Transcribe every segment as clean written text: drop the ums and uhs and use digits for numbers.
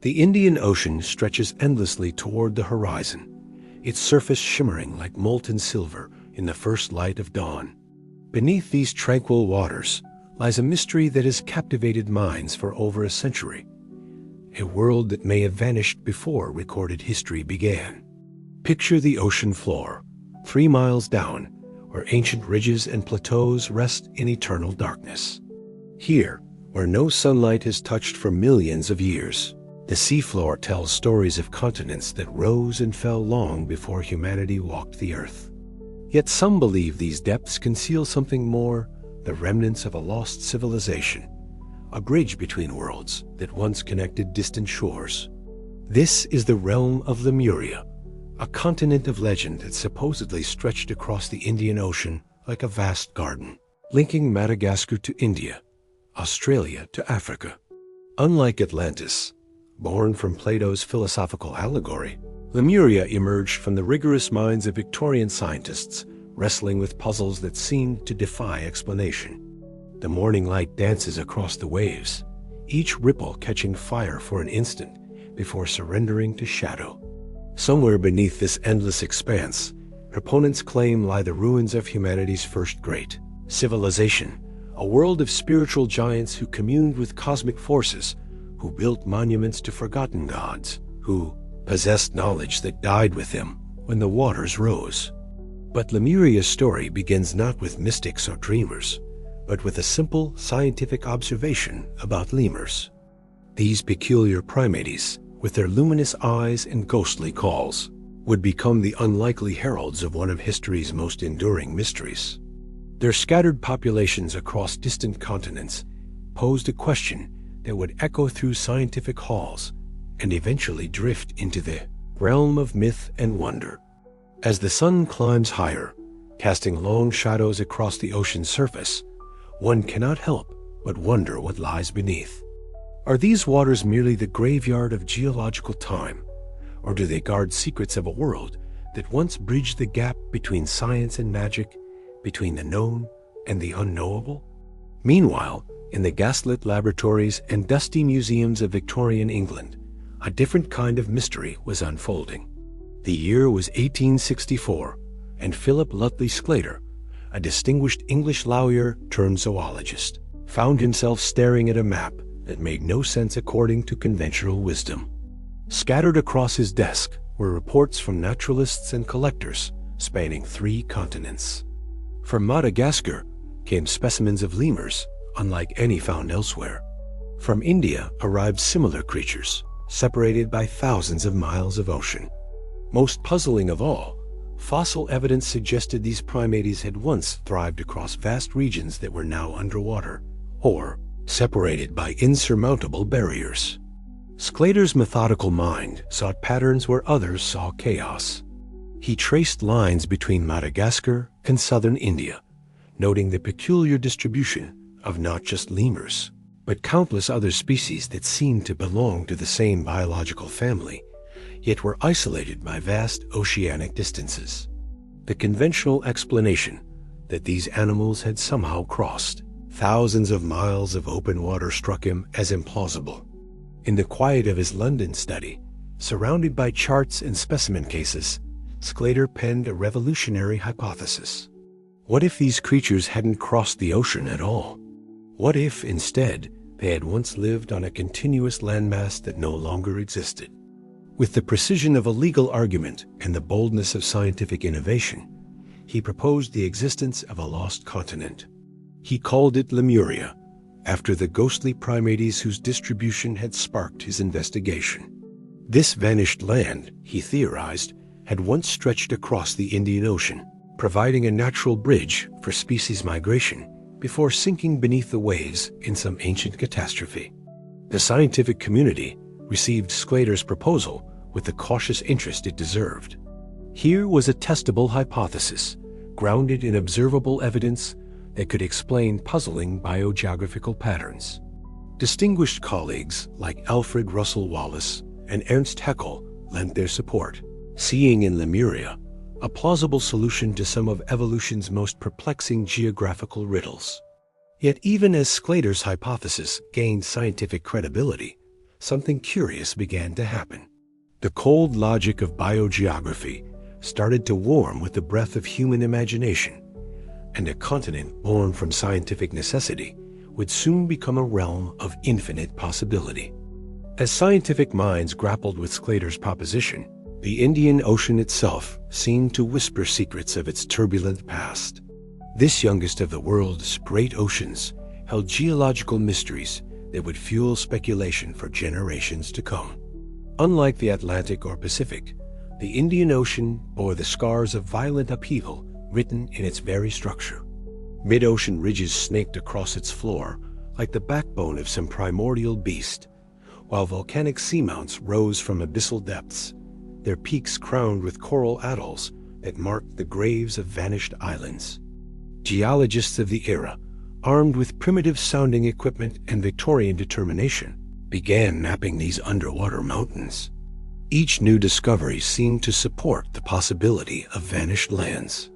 The Indian Ocean stretches endlessly toward the horizon, its surface shimmering like molten silver in the first light of dawn. Beneath these tranquil waters lies a mystery that has captivated minds for over a century, a world that may have vanished before recorded history began. Picture the ocean floor, 3 miles down, where ancient ridges and plateaus rest in eternal darkness. Here, where no sunlight has touched for millions of years, the seafloor tells stories of continents that rose and fell long before humanity walked the earth. Yet some believe these depths conceal something more, the remnants of a lost civilization, a bridge between worlds that once connected distant shores. This is the realm of Lemuria, a continent of legend that supposedly stretched across the Indian Ocean like a vast garden, linking Madagascar to India, Australia to Africa. Unlike Atlantis, born from Plato's philosophical allegory, Lemuria emerged from the rigorous minds of Victorian scientists wrestling with puzzles that seemed to defy explanation. The morning light dances across the waves, each ripple catching fire for an instant before surrendering to shadow. Somewhere beneath this endless expanse, proponents claim lie the ruins of humanity's first great civilization, a world of spiritual giants who communed with cosmic forces, who built monuments to forgotten gods, who possessed knowledge that died with them when the waters rose. But Lemuria's story begins not with mystics or dreamers, but with a simple scientific observation about lemurs. These peculiar primates, with their luminous eyes and ghostly calls, would become the unlikely heralds of one of history's most enduring mysteries. Their scattered populations across distant continents posed a question that would echo through scientific halls and eventually drift into the realm of myth and wonder. As the sun climbs higher, casting long shadows across the ocean's surface, one cannot help but wonder what lies beneath. Are these waters merely the graveyard of geological time, or do they guard secrets of a world that once bridged the gap between science and magic, between the known and the unknowable? Meanwhile, in the gaslit laboratories and dusty museums of Victorian England, a different kind of mystery was unfolding. The year was 1864, and Philip Lutley Sclater, a distinguished English lawyer turned zoologist, found himself staring at a map that made no sense according to conventional wisdom. Scattered across his desk were reports from naturalists and collectors spanning 3 continents. From Madagascar came specimens of lemurs, unlike any found elsewhere. From India arrived similar creatures, separated by thousands of miles of ocean. Most puzzling of all, fossil evidence suggested these primates had once thrived across vast regions that were now underwater, or separated by insurmountable barriers. Sclater's methodical mind sought patterns where others saw chaos. He traced lines between Madagascar and southern India, noting the peculiar distribution of not just lemurs, but countless other species that seemed to belong to the same biological family, yet were isolated by vast oceanic distances. The conventional explanation that these animals had somehow crossed thousands of miles of open water struck him as implausible. In the quiet of his London study, surrounded by charts and specimen cases, Sclater penned a revolutionary hypothesis. What if these creatures hadn't crossed the ocean at all? What if, instead, they had once lived on a continuous landmass that no longer existed? With the precision of a legal argument and the boldness of scientific innovation, he proposed the existence of a lost continent. He called it Lemuria, after the ghostly primates whose distribution had sparked his investigation. This vanished land, he theorized, had once stretched across the Indian Ocean, providing a natural bridge for species migration before sinking beneath the waves in some ancient catastrophe. The scientific community received Sclater's proposal with the cautious interest it deserved. Here was a testable hypothesis, grounded in observable evidence that could explain puzzling biogeographical patterns. Distinguished colleagues like Alfred Russel Wallace and Ernst Haeckel lent their support, seeing in Lemuria a plausible solution to some of evolution's most perplexing geographical riddles. Yet even as Sclater's hypothesis gained scientific credibility, something curious began to happen. The cold logic of biogeography started to warm with the breath of human imagination, and a continent born from scientific necessity would soon become a realm of infinite possibility. As scientific minds grappled with Sclater's proposition, the Indian Ocean itself seemed to whisper secrets of its turbulent past. This youngest of the world's great oceans held geological mysteries that would fuel speculation for generations to come. Unlike the Atlantic or Pacific, the Indian Ocean bore the scars of violent upheaval written in its very structure. Mid-ocean ridges snaked across its floor like the backbone of some primordial beast, while volcanic seamounts rose from abyssal depths, their peaks crowned with coral atolls that marked the graves of vanished islands. Geologists of the era, armed with primitive-sounding equipment and Victorian determination, began mapping these underwater mountains. Each new discovery seemed to support the possibility of vanished lands.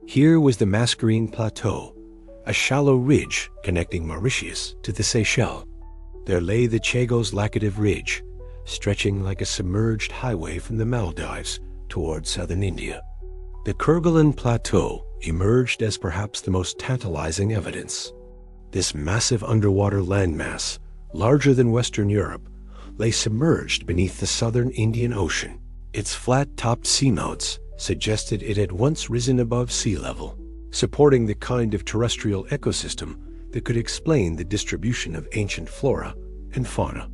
Here was the Mascarene Plateau, a shallow ridge connecting Mauritius to the Seychelles. There lay the Chagos Lacative Ridge, stretching like a submerged highway from the Maldives toward southern India. The Kerguelen Plateau emerged as perhaps the most tantalizing evidence. This massive underwater landmass, larger than Western Europe, lay submerged beneath the southern Indian Ocean. Its flat-topped seamounts suggested it had once risen above sea level, supporting the kind of terrestrial ecosystem that could explain the distribution of ancient flora and fauna.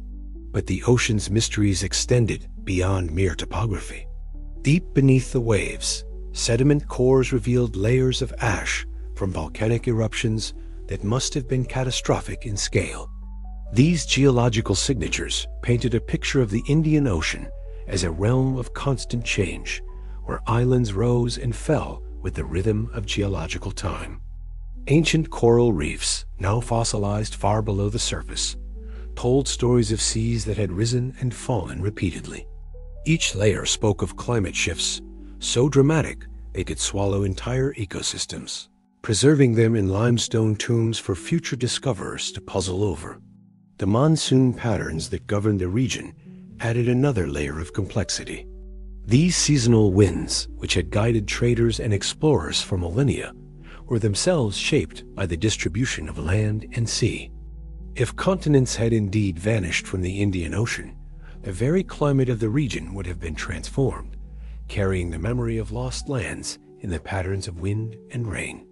But the ocean's mysteries extended beyond mere topography. Deep beneath the waves, sediment cores revealed layers of ash from volcanic eruptions that must have been catastrophic in scale. These geological signatures painted a picture of the Indian Ocean as a realm of constant change, where islands rose and fell with the rhythm of geological time. Ancient coral reefs, now fossilized far below the surface, told stories of seas that had risen and fallen repeatedly. Each layer spoke of climate shifts so dramatic they could swallow entire ecosystems, preserving them in limestone tombs for future discoverers to puzzle over. The monsoon patterns that governed the region added another layer of complexity. These seasonal winds, which had guided traders and explorers for millennia, were themselves shaped by the distribution of land and sea. If continents had indeed vanished from the Indian Ocean, the very climate of the region would have been transformed, carrying the memory of lost lands in the patterns of wind and rain.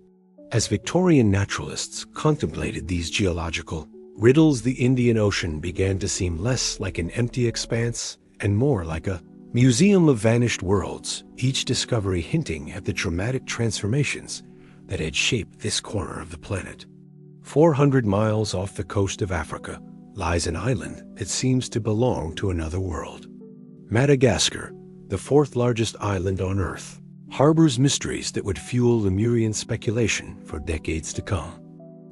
As Victorian naturalists contemplated these geological riddles, the Indian Ocean began to seem less like an empty expanse and more like a museum of vanished worlds, each discovery hinting at the dramatic transformations that had shaped this corner of the planet. 400 miles off the coast of Africa lies an island that seems to belong to another world. Madagascar, the fourth largest island on Earth, harbors mysteries that would fuel Lemurian speculation for decades to come.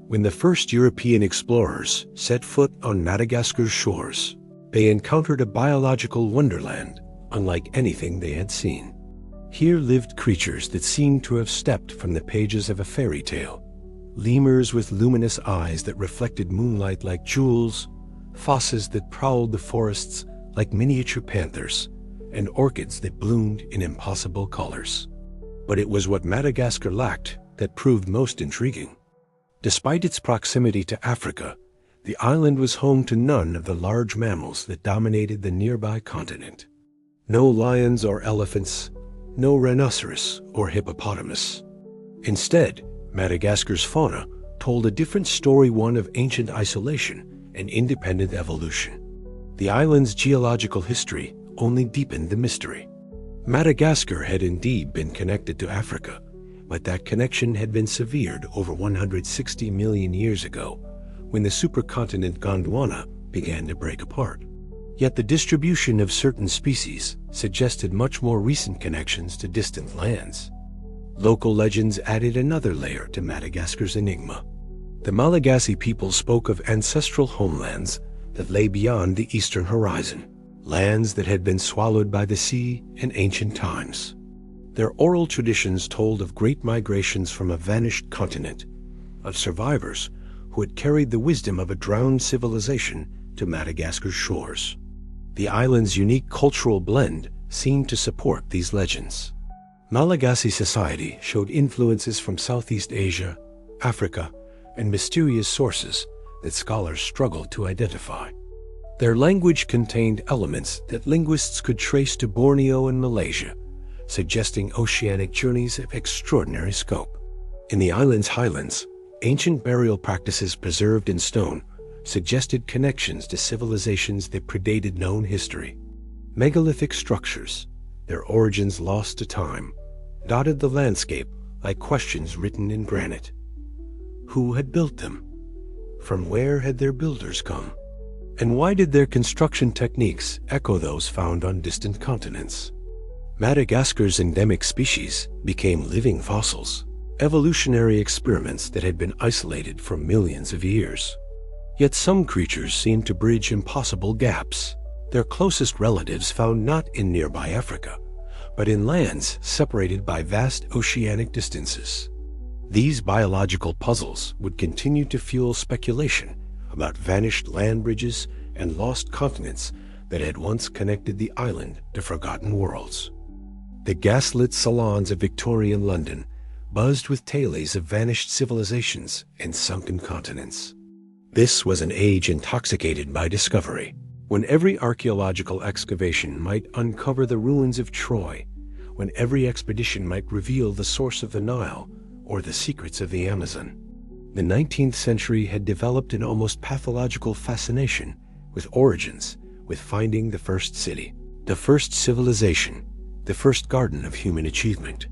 When the first European explorers set foot on Madagascar's shores, they encountered a biological wonderland unlike anything they had seen. Here lived creatures that seemed to have stepped from the pages of a fairy tale. Lemurs with luminous eyes that reflected moonlight like jewels, fosses that prowled the forests like miniature panthers, and orchids that bloomed in impossible colors. But it was what Madagascar lacked that proved most intriguing. Despite its proximity to Africa, the island was home to none of the large mammals that dominated the nearby continent. No lions or elephants, no rhinoceros or hippopotamus. Instead, Madagascar's fauna told a different story, one of ancient isolation and independent evolution. The island's geological history only deepened the mystery. Madagascar had indeed been connected to Africa, but that connection had been severed over 160 million years ago when the supercontinent Gondwana began to break apart. Yet the distribution of certain species suggested much more recent connections to distant lands. Local legends added another layer to Madagascar's enigma. The Malagasy people spoke of ancestral homelands that lay beyond the eastern horizon, lands that had been swallowed by the sea in ancient times. Their oral traditions told of great migrations from a vanished continent, of survivors who had carried the wisdom of a drowned civilization to Madagascar's shores. The island's unique cultural blend seemed to support these legends. Malagasy society showed influences from Southeast Asia, Africa, and mysterious sources that scholars struggled to identify. Their language contained elements that linguists could trace to Borneo and Malaysia, suggesting oceanic journeys of extraordinary scope. In the island's highlands, ancient burial practices preserved in stone suggested connections to civilizations that predated known history. Megalithic structures, their origins lost to time, dotted the landscape like questions written in granite. Who had built them? From where had their builders come? And why did their construction techniques echo those found on distant continents? Madagascar's endemic species became living fossils, evolutionary experiments that had been isolated for millions of years. Yet some creatures seemed to bridge impossible gaps, their closest relatives found not in nearby Africa, but in lands separated by vast oceanic distances. These biological puzzles would continue to fuel speculation about vanished land bridges and lost continents that had once connected the island to forgotten worlds. The gaslit salons of Victorian London buzzed with tales of vanished civilizations and sunken continents. This was an age intoxicated by discovery, when every archaeological excavation might uncover the ruins of Troy, when every expedition might reveal the source of the Nile or the secrets of the Amazon. The 19th century had developed an almost pathological fascination with origins, with finding the first city, the first civilization, the first garden of human achievement.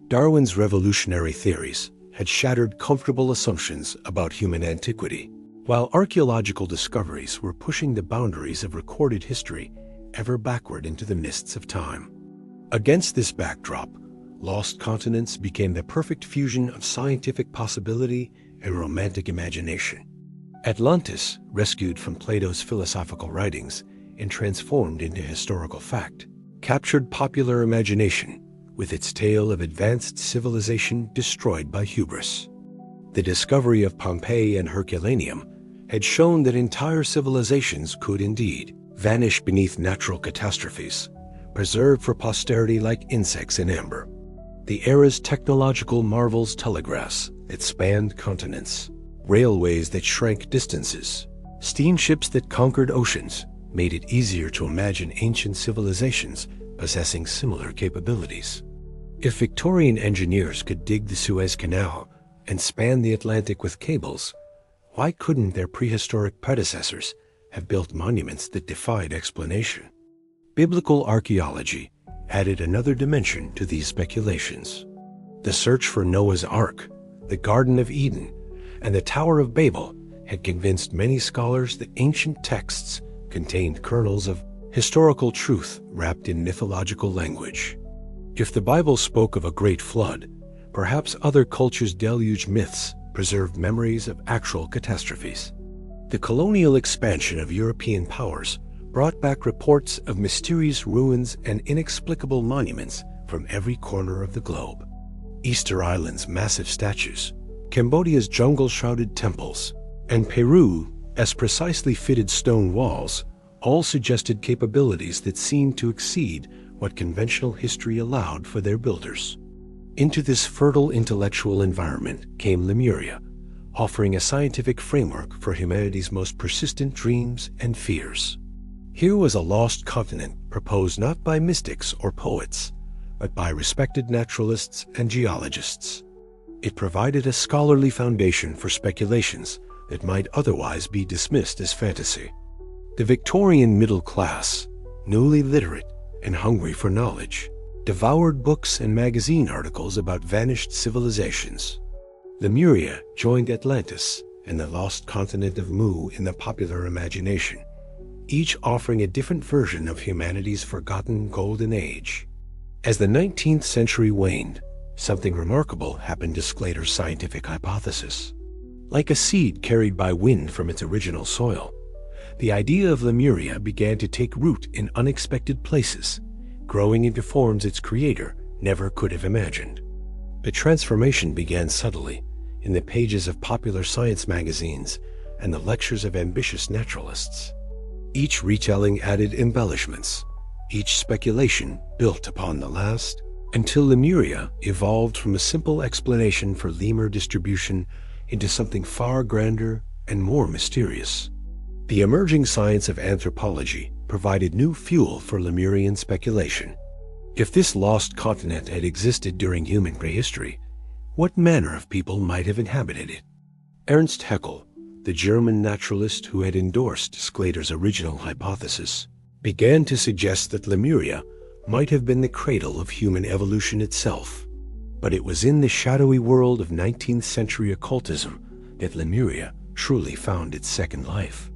Darwin's revolutionary theories had shattered comfortable assumptions about human antiquity, while archaeological discoveries were pushing the boundaries of recorded history ever backward into the mists of time. Against this backdrop, lost continents became the perfect fusion of scientific possibility and romantic imagination. Atlantis, rescued from Plato's philosophical writings and transformed into historical fact, captured popular imagination with its tale of advanced civilization destroyed by hubris. The discovery of Pompeii and Herculaneum had shown that entire civilizations could indeed vanish beneath natural catastrophes, preserved for posterity like insects in amber. The era's technological marvels, telegraphs that spanned continents, railways that shrank distances, steamships that conquered oceans, made it easier to imagine ancient civilizations possessing similar capabilities. If Victorian engineers could dig the Suez Canal and span the Atlantic with cables, why couldn't their prehistoric predecessors have built monuments that defied explanation? Biblical archaeology added another dimension to these speculations. The search for Noah's Ark, the Garden of Eden, and the Tower of Babel had convinced many scholars that ancient texts contained kernels of historical truth wrapped in mythological language. If the Bible spoke of a great flood, perhaps other cultures' deluge myths preserved memories of actual catastrophes. The colonial expansion of European powers brought back reports of mysterious ruins and inexplicable monuments from every corner of the globe. Easter Island's massive statues, Cambodia's jungle-shrouded temples, and Peru's precisely fitted stone walls all suggested capabilities that seemed to exceed what conventional history allowed for their builders. Into this fertile intellectual environment came Lemuria, offering a scientific framework for humanity's most persistent dreams and fears. Here was a lost continent proposed not by mystics or poets, but by respected naturalists and geologists. It provided a scholarly foundation for speculations that might otherwise be dismissed as fantasy. The Victorian middle class, newly literate and hungry for knowledge, devoured books and magazine articles about vanished civilizations. Lemuria joined Atlantis and the lost continent of Mu in the popular imagination, each offering a different version of humanity's forgotten golden age. As the 19th century waned, something remarkable happened to Sclater's scientific hypothesis. Like a seed carried by wind from its original soil, the idea of Lemuria began to take root in unexpected places, growing into forms its creator never could have imagined. The transformation began subtly in the pages of popular science magazines and the lectures of ambitious naturalists. Each retelling added embellishments, each speculation built upon the last, until Lemuria evolved from a simple explanation for lemur distribution into something far grander and more mysterious. The emerging science of anthropology provided new fuel for Lemurian speculation. If this lost continent had existed during human prehistory, what manner of people might have inhabited it? Ernst Haeckel, the German naturalist who had endorsed Sclater's original hypothesis, began to suggest that Lemuria might have been the cradle of human evolution itself. But it was in the shadowy world of 19th century occultism that Lemuria truly found its second life.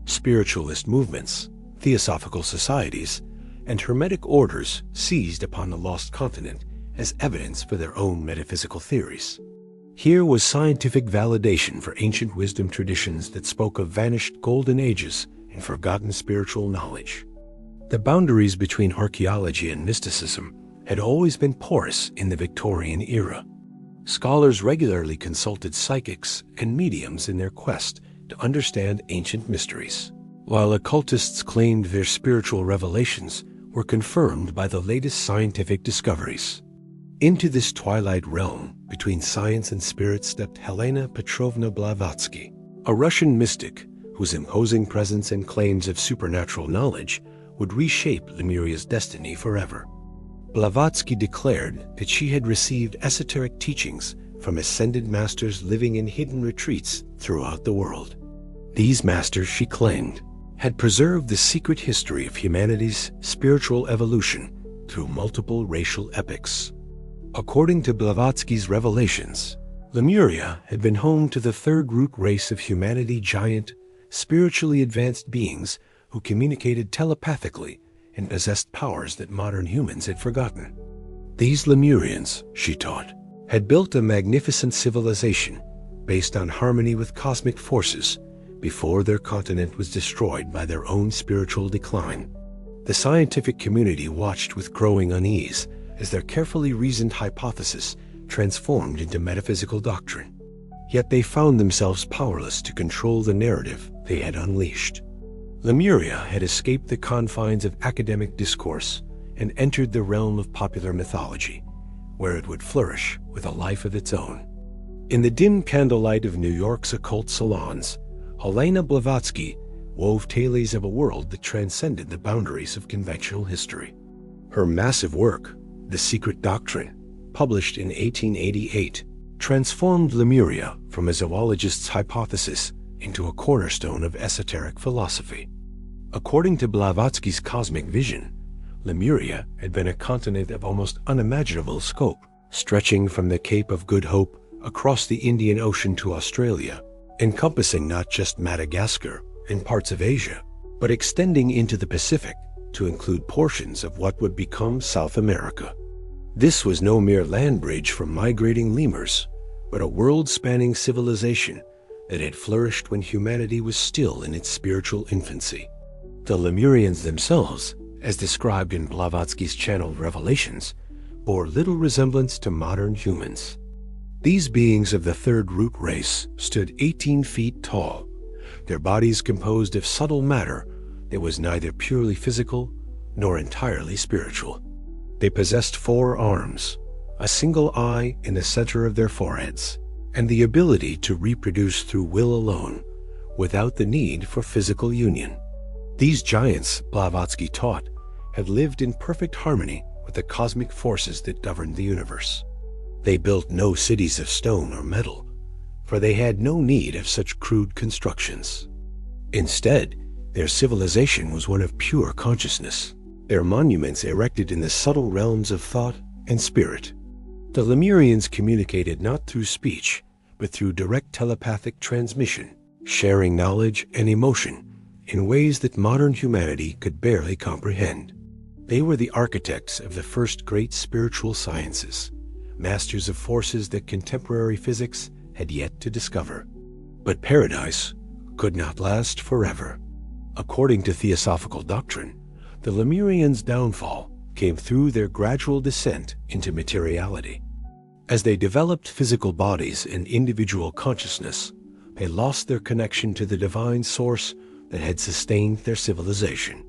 Spiritualist movements, theosophical societies, and hermetic orders seized upon the lost continent as evidence for their own metaphysical theories. Here was scientific validation for ancient wisdom traditions that spoke of vanished golden ages and forgotten spiritual knowledge. The boundaries between archaeology and mysticism had always been porous in the Victorian era. Scholars regularly consulted psychics and mediums in their quest to understand ancient mysteries, while occultists claimed their spiritual revelations were confirmed by the latest scientific discoveries. Into this twilight realm between science and spirit stepped Helena Petrovna Blavatsky, a Russian mystic whose imposing presence and claims of supernatural knowledge would reshape Lemuria's destiny forever. Blavatsky declared that she had received esoteric teachings from ascended masters living in hidden retreats throughout the world. These masters, she claimed, had preserved the secret history of humanity's spiritual evolution through multiple racial epochs. According to Blavatsky's revelations, Lemuria had been home to the third root race of humanity, giant, spiritually advanced beings who communicated telepathically and possessed powers that modern humans had forgotten. These Lemurians, she taught, had built a magnificent civilization based on harmony with cosmic forces before their continent was destroyed by their own spiritual decline. The scientific community watched with growing unease as their carefully reasoned hypothesis transformed into metaphysical doctrine. Yet they found themselves powerless to control the narrative they had unleashed. Lemuria had escaped the confines of academic discourse and entered the realm of popular mythology, where it would flourish with a life of its own. In the dim candlelight of New York's occult salons, Helena Blavatsky wove tales of a world that transcended the boundaries of conventional history. Her massive work, The Secret Doctrine, published in 1888, transformed Lemuria from a zoologist's hypothesis into a cornerstone of esoteric philosophy. According to Blavatsky's cosmic vision, Lemuria had been a continent of almost unimaginable scope, stretching from the Cape of Good Hope across the Indian Ocean to Australia, encompassing not just Madagascar and parts of Asia, but extending into the Pacific to include portions of what would become South America. This was no mere land bridge for migrating lemurs, but a world-spanning civilization that had flourished when humanity was still in its spiritual infancy. The Lemurians themselves, as described in Blavatsky's channeled revelations, bore little resemblance to modern humans. These beings of the third root race stood 18 feet tall, their bodies composed of subtle matter that was neither purely physical nor entirely spiritual. They possessed 4 arms, a single eye in the center of their foreheads, and the ability to reproduce through will alone, without the need for physical union. These giants, Blavatsky taught, had lived in perfect harmony with the cosmic forces that governed the universe. They built no cities of stone or metal, for they had no need of such crude constructions. Instead, their civilization was one of pure consciousness, their monuments erected in the subtle realms of thought and spirit. The Lemurians communicated not through speech, but through direct telepathic transmission, sharing knowledge and emotion in ways that modern humanity could barely comprehend. They were the architects of the first great spiritual sciences, masters of forces that contemporary physics had yet to discover. But paradise could not last forever. According to theosophical doctrine, the Lemurians' downfall came through their gradual descent into materiality. As they developed physical bodies and individual consciousness, they lost their connection to the divine source that had sustained their civilization.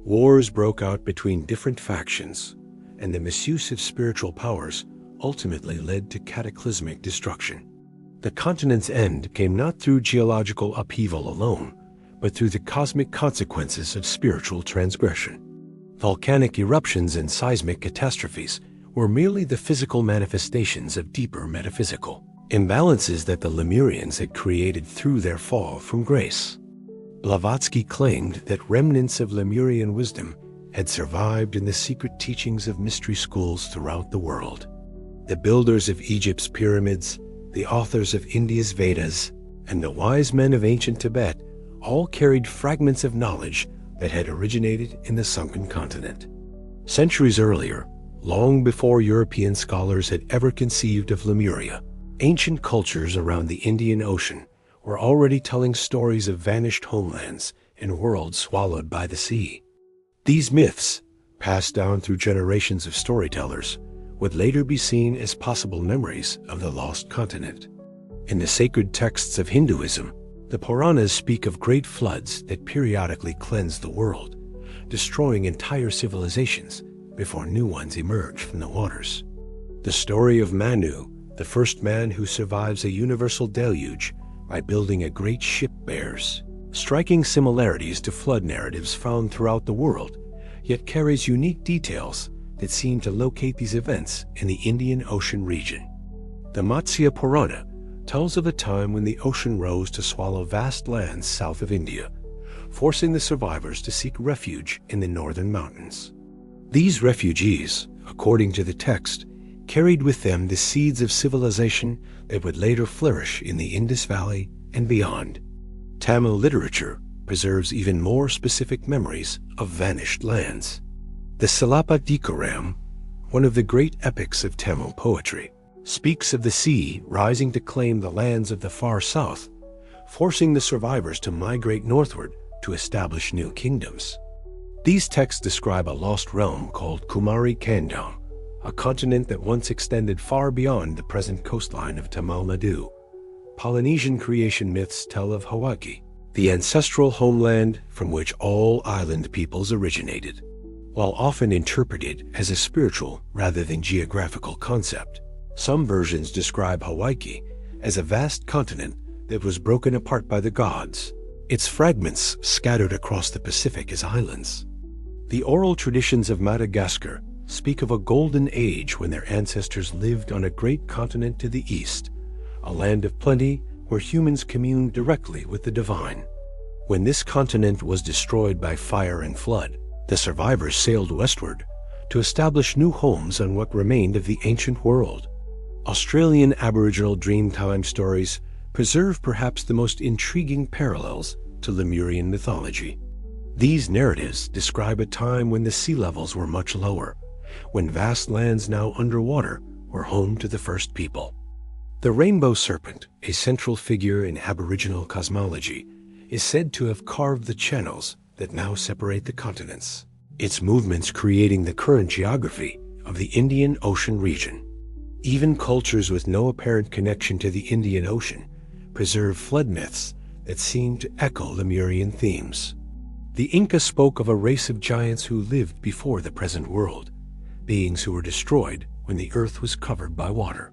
Wars broke out between different factions, and the misuse of spiritual powers ultimately led to cataclysmic destruction. The continent's end came not through geological upheaval alone, but through the cosmic consequences of spiritual transgression. Volcanic eruptions and seismic catastrophes were merely the physical manifestations of deeper metaphysical imbalances that the Lemurians had created through their fall from grace. Blavatsky claimed that remnants of Lemurian wisdom had survived in the secret teachings of mystery schools throughout the world. The builders of Egypt's pyramids, the authors of India's Vedas, and the wise men of ancient Tibet all carried fragments of knowledge that had originated in the sunken continent. Centuries earlier, long before European scholars had ever conceived of Lemuria, ancient cultures around the Indian Ocean were already telling stories of vanished homelands and worlds swallowed by the sea. These myths, passed down through generations of storytellers, would later be seen as possible memories of the lost continent. In the sacred texts of Hinduism, the Puranas speak of great floods that periodically cleansed the world, destroying entire civilizations before new ones emerged from the waters. The story of Manu, the first man who survives a universal deluge by building a great ship, bears striking similarities to flood narratives found throughout the world, yet carries unique details that seem to locate these events in the Indian Ocean region. The Matsya Purana tells of a time when the ocean rose to swallow vast lands south of India, forcing the survivors to seek refuge in the northern mountains. These refugees, according to the text, carried with them the seeds of civilization that would later flourish in the Indus Valley and beyond. Tamil literature preserves even more specific memories of vanished lands. The Silappatikaram, one of the great epics of Tamil poetry, speaks of the sea rising to claim the lands of the far south, forcing the survivors to migrate northward to establish new kingdoms. These texts describe a lost realm called Kumari Kandam, a continent that once extended far beyond the present coastline of Tamil Nadu. Polynesian creation myths tell of Hawaii, the ancestral homeland from which all island peoples originated. While often interpreted as a spiritual rather than geographical concept, some versions describe Hawaii as a vast continent that was broken apart by the gods, its fragments scattered across the Pacific as islands. The oral traditions of Madagascar speak of a golden age when their ancestors lived on a great continent to the east, a land of plenty where humans communed directly with the divine. When this continent was destroyed by fire and flood, the survivors sailed westward to establish new homes on what remained of the ancient world. Australian Aboriginal Dreamtime stories preserve perhaps the most intriguing parallels to Lemurian mythology. These narratives describe a time when the sea levels were much lower, when vast lands now underwater were home to the first people. The rainbow serpent, a central figure in Aboriginal cosmology, is said to have carved the channels that now separate the continents, its movements creating the current geography of the Indian Ocean region. Even cultures with no apparent connection to the Indian Ocean preserve flood myths that seem to echo Lemurian themes. The Inca spoke of a race of giants who lived before the present world, beings who were destroyed when the earth was covered by water.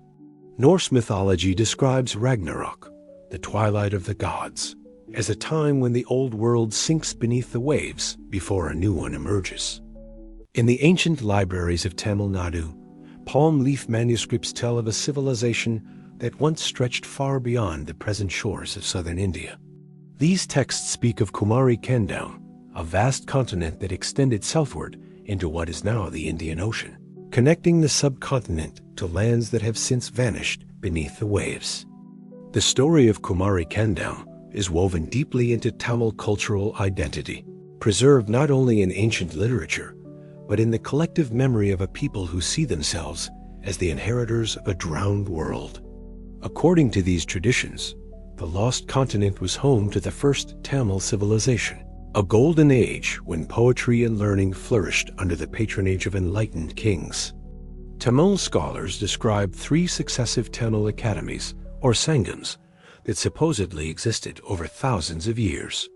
Norse mythology describes Ragnarok, the twilight of the gods, as a time when the old world sinks beneath the waves before a new one emerges. In the ancient libraries of Tamil Nadu, palm leaf manuscripts tell of a civilization that once stretched far beyond the present shores of southern India. These texts speak of Kumari Kandam, a vast continent that extended southward into what is now the Indian Ocean, connecting the subcontinent to lands that have since vanished beneath the waves. The story of Kumari Kandam is woven deeply into Tamil cultural identity, preserved not only in ancient literature, but in the collective memory of a people who see themselves as the inheritors of a drowned world. According to these traditions, the lost continent was home to the first Tamil civilization, a golden age when poetry and learning flourished under the patronage of enlightened kings. Tamil scholars describe 3 successive Tamil academies, or sangams, that supposedly existed over thousands of years.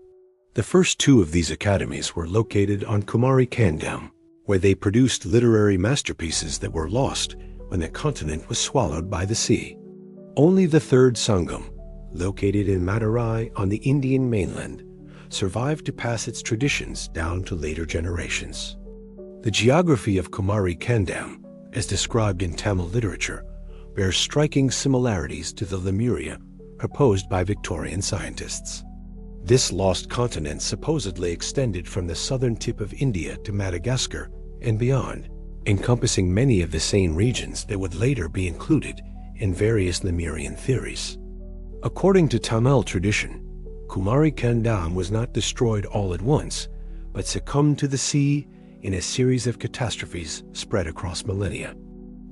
The first two of these academies were located on Kumari Kandam, where they produced literary masterpieces that were lost when the continent was swallowed by the sea. Only the third Sangam, located in Madurai on the Indian mainland, survived to pass its traditions down to later generations. The geography of Kumari Kandam, as described in Tamil literature, bears striking similarities to the Lemuria proposed by Victorian scientists. This lost continent supposedly extended from the southern tip of India to Madagascar and beyond, encompassing many of the same regions that would later be included in various Lemurian theories. According to Tamil tradition, Kumari Kandam was not destroyed all at once, but succumbed to the sea in a series of catastrophes spread across millennia.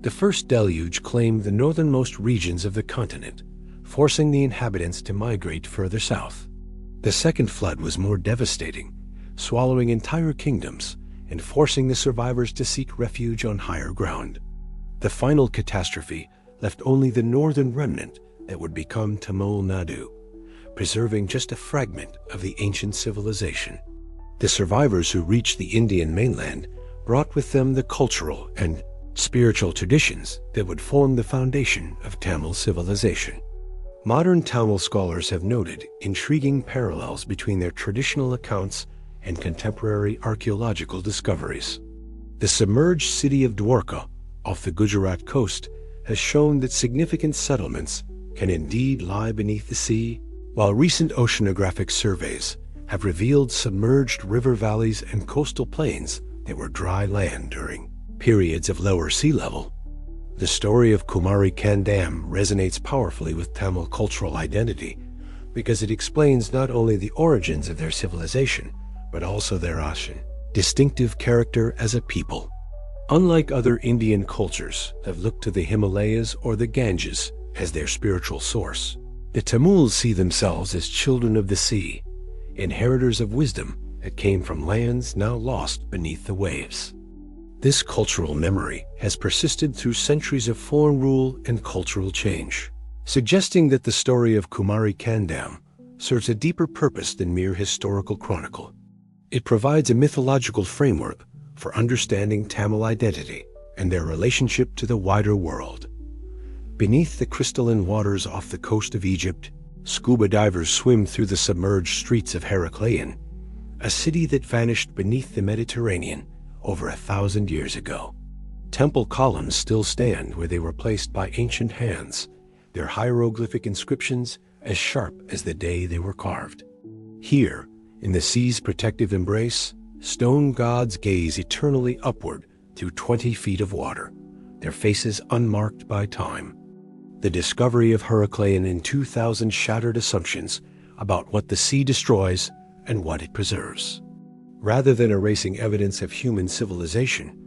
The first deluge claimed the northernmost regions of the continent, forcing the inhabitants to migrate further south. The second flood was more devastating, swallowing entire kingdoms and forcing the survivors to seek refuge on higher ground. The final catastrophe left only the northern remnant that would become Tamil Nadu, preserving just a fragment of the ancient civilization. The survivors who reached the Indian mainland brought with them the cultural and spiritual traditions that would form the foundation of Tamil civilization. Modern Tamil scholars have noted intriguing parallels between their traditional accounts and contemporary archaeological discoveries. The submerged city of Dwarka, off the Gujarat coast, has shown that significant settlements can indeed lie beneath the sea, while recent oceanographic surveys have revealed submerged river valleys and coastal plains that were dry land during periods of lower sea level. The story of Kumari Kandam resonates powerfully with Tamil cultural identity because it explains not only the origins of their civilization, but also their distinctive character as a people. Unlike other Indian cultures that look to the Himalayas or the Ganges as their spiritual source, the Tamils see themselves as children of the sea, inheritors of wisdom that came from lands now lost beneath the waves. This cultural memory has persisted through centuries of foreign rule and cultural change, suggesting that the story of Kumari Kandam serves a deeper purpose than mere historical chronicle. It provides a mythological framework for understanding Tamil identity and their relationship to the wider world. Beneath the crystalline waters off the coast of Egypt, scuba divers swim through the submerged streets of Heracleion, a city that vanished beneath the Mediterranean over 1,000 years ago. Temple columns still stand where they were placed by ancient hands, their hieroglyphic inscriptions as sharp as the day they were carved. Here, in the sea's protective embrace, stone gods gaze eternally upward through 20 feet of water, their faces unmarked by time. The discovery of Heracleion in 2,000 shattered assumptions about what the sea destroys and what it preserves. Rather than erasing evidence of human civilization,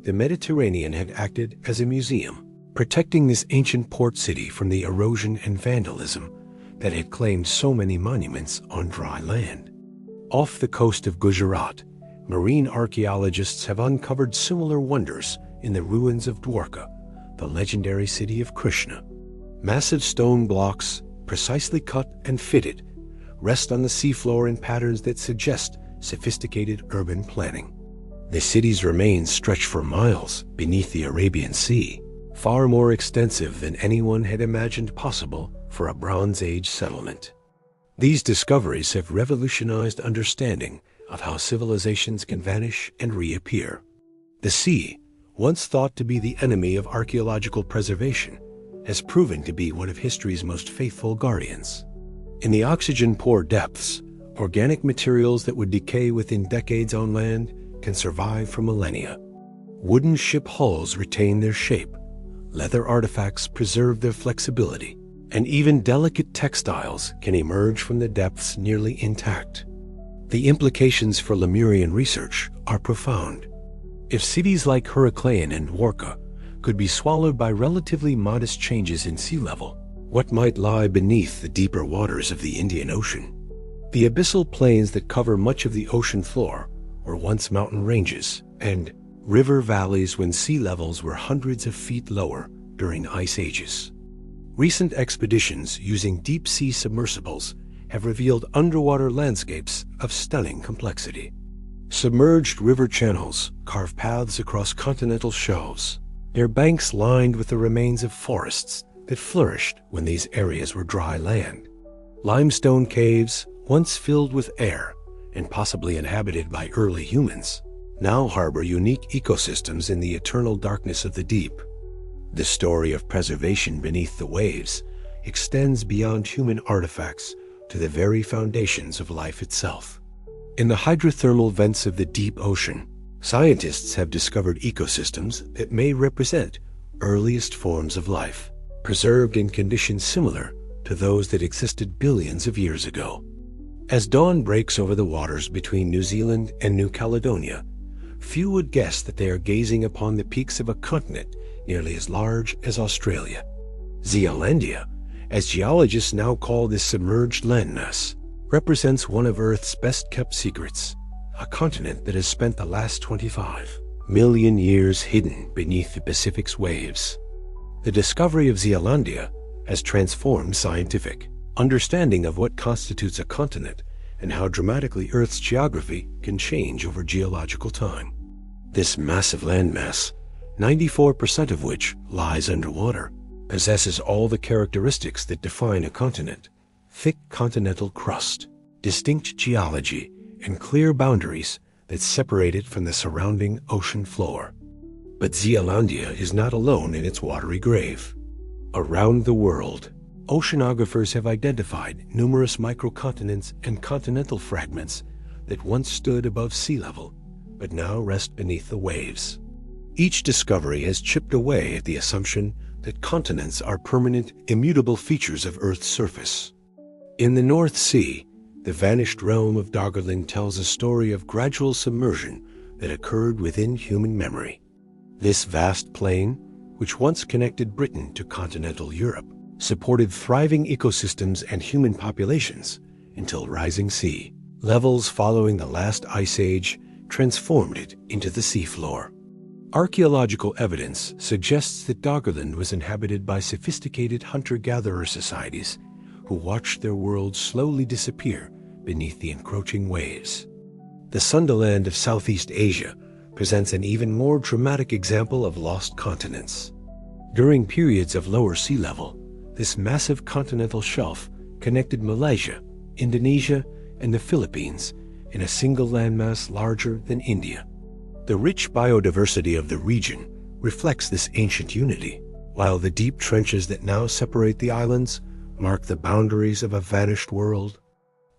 the Mediterranean had acted as a museum, protecting this ancient port city from the erosion and vandalism that had claimed so many monuments on dry land. Off the coast of Gujarat, marine archaeologists have uncovered similar wonders in the ruins of Dwarka, the legendary city of Krishna. Massive stone blocks, precisely cut and fitted, rest on the seafloor in patterns that suggest sophisticated urban planning. The city's remains stretch for miles beneath the Arabian Sea, far more extensive than anyone had imagined possible for a Bronze Age settlement. These discoveries have revolutionized understanding of how civilizations can vanish and reappear. The sea, once thought to be the enemy of archaeological preservation, has proven to be one of history's most faithful guardians. In the oxygen-poor depths, organic materials that would decay within decades on land can survive for millennia. Wooden ship hulls retain their shape, leather artifacts preserve their flexibility, and even delicate textiles can emerge from the depths nearly intact. The implications for Lemurian research are profound. If cities like Heracleion and Dwarka could be swallowed by relatively modest changes in sea level, what might lie beneath the deeper waters of the Indian Ocean? The abyssal plains that cover much of the ocean floor were once mountain ranges and river valleys when sea levels were hundreds of feet lower during ice ages. Recent expeditions using deep-sea submersibles have revealed underwater landscapes of stunning complexity. Submerged river channels carve paths across continental shelves, their banks lined with the remains of forests that flourished when these areas were dry land. Limestone caves, once filled with air and possibly inhabited by early humans, now harbor unique ecosystems in the eternal darkness of the deep. The story of preservation beneath the waves extends beyond human artifacts to the very foundations of life itself. In the hydrothermal vents of the deep ocean, scientists have discovered ecosystems that may represent earliest forms of life, preserved in conditions similar to those that existed billions of years ago. As dawn breaks over the waters between New Zealand and New Caledonia, few would guess that they are gazing upon the peaks of a continent nearly as large as Australia. Zealandia, as geologists now call this submerged landmass, represents one of Earth's best-kept secrets, a continent that has spent the last 25 million years hidden beneath the Pacific's waves. The discovery of Zealandia has transformed scientific understanding of what constitutes a continent and how dramatically Earth's geography can change over geological time. This massive landmass, 94% of which lies underwater, possesses all the characteristics that define a continent: thick continental crust, distinct geology, and clear boundaries that separate it from the surrounding ocean floor. But Zealandia is not alone in its watery grave. Around the world, oceanographers have identified numerous microcontinents and continental fragments that once stood above sea level, but now rest beneath the waves. Each discovery has chipped away at the assumption that continents are permanent, immutable features of Earth's surface. In the North Sea, the vanished realm of Daggerland tells a story of gradual submersion that occurred within human memory. This vast plain, which once connected Britain to continental Europe, supported thriving ecosystems and human populations until rising sea levels following the last ice age transformed it into the seafloor. Archaeological evidence suggests that Daggerland was inhabited by sophisticated hunter-gatherer societies who watched their world slowly disappear beneath the encroaching waves. The Sundaland of Southeast Asia presents an even more dramatic example of lost continents. During periods of lower sea level, this massive continental shelf connected Malaysia, Indonesia, and the Philippines in a single landmass larger than India. The rich biodiversity of the region reflects this ancient unity, while the deep trenches that now separate the islands mark the boundaries of a vanished world.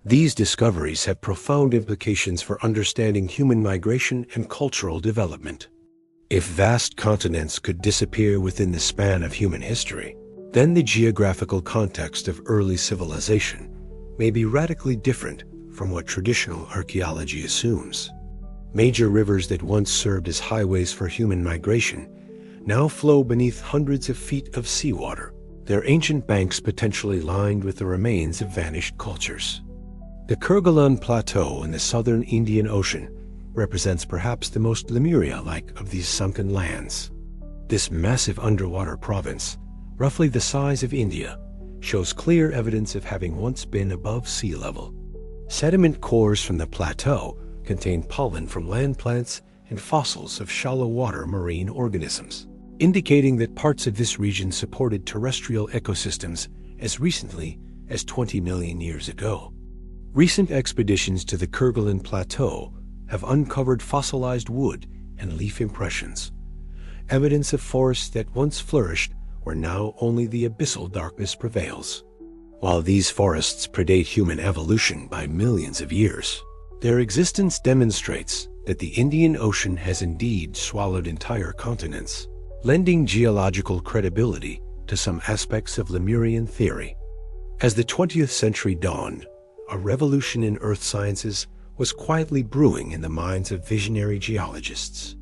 These discoveries have profound implications for understanding human migration and cultural development. If vast continents could disappear within the span of human history, then the geographical context of early civilization may be radically different from what traditional archaeology assumes. Major rivers that once served as highways for human migration now flow beneath hundreds of feet of seawater, their ancient banks potentially lined with the remains of vanished cultures. The Kerguelen Plateau in the southern Indian Ocean represents perhaps the most Lemuria-like of these sunken lands. This massive underwater province, roughly the size of India, shows clear evidence of having once been above sea level. Sediment cores from the plateau contain pollen from land plants and fossils of shallow water marine organisms, indicating that parts of this region supported terrestrial ecosystems as recently as 20 million years ago. Recent expeditions to the Kerguelen Plateau have uncovered fossilized wood and leaf impressions, evidence of forests that once flourished where now only the abyssal darkness prevails. While these forests predate human evolution by millions of years, their existence demonstrates that the Indian Ocean has indeed swallowed entire continents, lending geological credibility to some aspects of Lemurian theory. As the 20th century dawned, a revolution in earth sciences was quietly brewing in the minds of visionary geologists.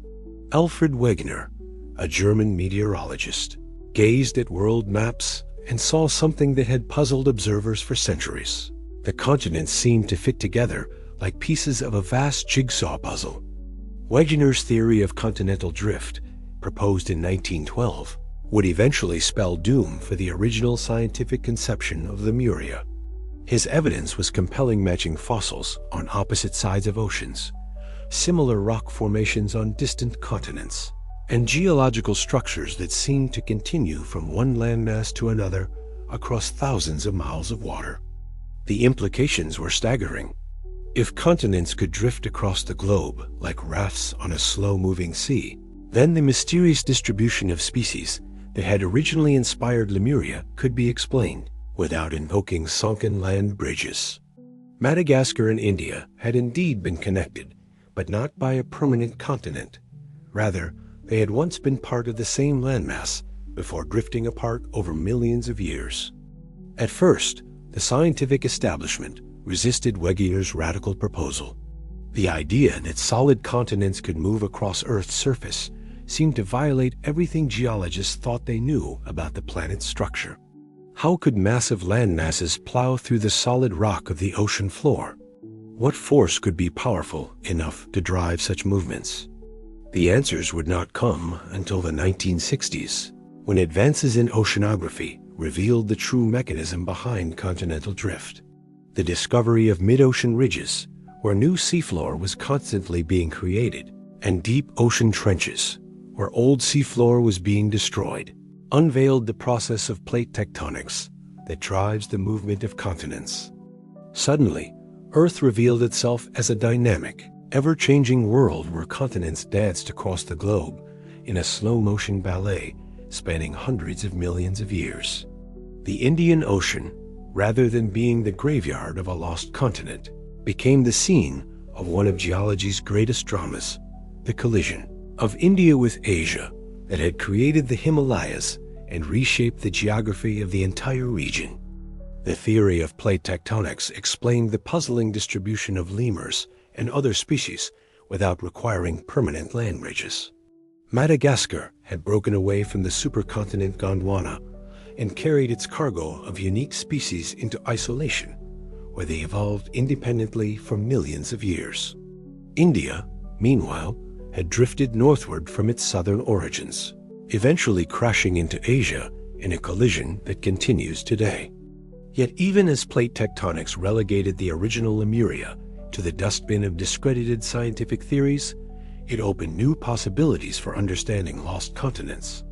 Alfred Wegener, a German meteorologist, gazed at world maps and saw something that had puzzled observers for centuries. The continents seemed to fit together like pieces of a vast jigsaw puzzle. Wegener's theory of continental drift, proposed in 1912, would eventually spell doom for the original scientific conception of Lemuria. His evidence was compelling, matching fossils on opposite sides of oceans, similar rock formations on distant continents, and geological structures that seemed to continue from one landmass to another across thousands of miles of water. The implications were staggering. If continents could drift across the globe like rafts on a slow-moving sea, then the mysterious distribution of species that had originally inspired Lemuria could be explained without invoking sunken land bridges. Madagascar and India had indeed been connected, but not by a permanent continent. Rather, they had once been part of the same landmass before drifting apart over millions of years. At first, the scientific establishment resisted Wegener's radical proposal. The idea that solid continents could move across Earth's surface seemed to violate everything geologists thought they knew about the planet's structure. How could massive landmasses plow through the solid rock of the ocean floor? What force could be powerful enough to drive such movements? The answers would not come until the 1960s, when advances in oceanography revealed the true mechanism behind continental drift. The discovery of mid-ocean ridges, where new seafloor was constantly being created, and deep ocean trenches, where old seafloor was being destroyed, unveiled the process of plate tectonics that drives the movement of continents. Suddenly, Earth revealed itself as a dynamic, ever-changing world where continents danced across the globe in a slow-motion ballet spanning hundreds of millions of years. The Indian Ocean, rather than being the graveyard of a lost continent, became the scene of one of geology's greatest dramas, the collision of India with Asia that had created the Himalayas and reshaped the geography of the entire region. The theory of plate tectonics explained the puzzling distribution of lemurs and other species without requiring permanent land bridges. Madagascar had broken away from the supercontinent Gondwana and carried its cargo of unique species into isolation, where they evolved independently for millions of years. India, meanwhile, had drifted northward from its southern origins, eventually crashing into Asia in a collision that continues today. Yet even as plate tectonics relegated the original Lemuria to the dustbin of discredited scientific theories, it opened new possibilities for understanding lost continents.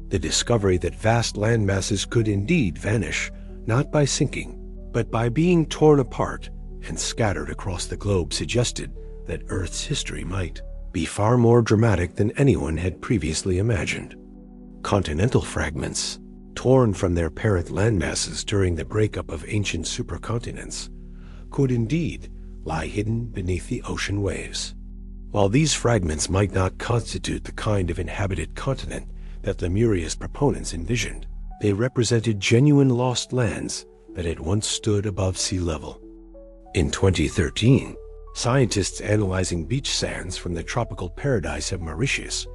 The discovery that vast land masses could indeed vanish, not by sinking, but by being torn apart and scattered across the globe, suggested that Earth's history might be far more dramatic than anyone had previously imagined. Continental fragments, torn from their parent landmasses during the breakup of ancient supercontinents, could indeed lie hidden beneath the ocean waves. While these fragments might not constitute the kind of inhabited continent that Lemuria's proponents envisioned, they represented genuine lost lands that had once stood above sea level. In 2013, scientists analyzing beach sands from the tropical paradise of Mauritius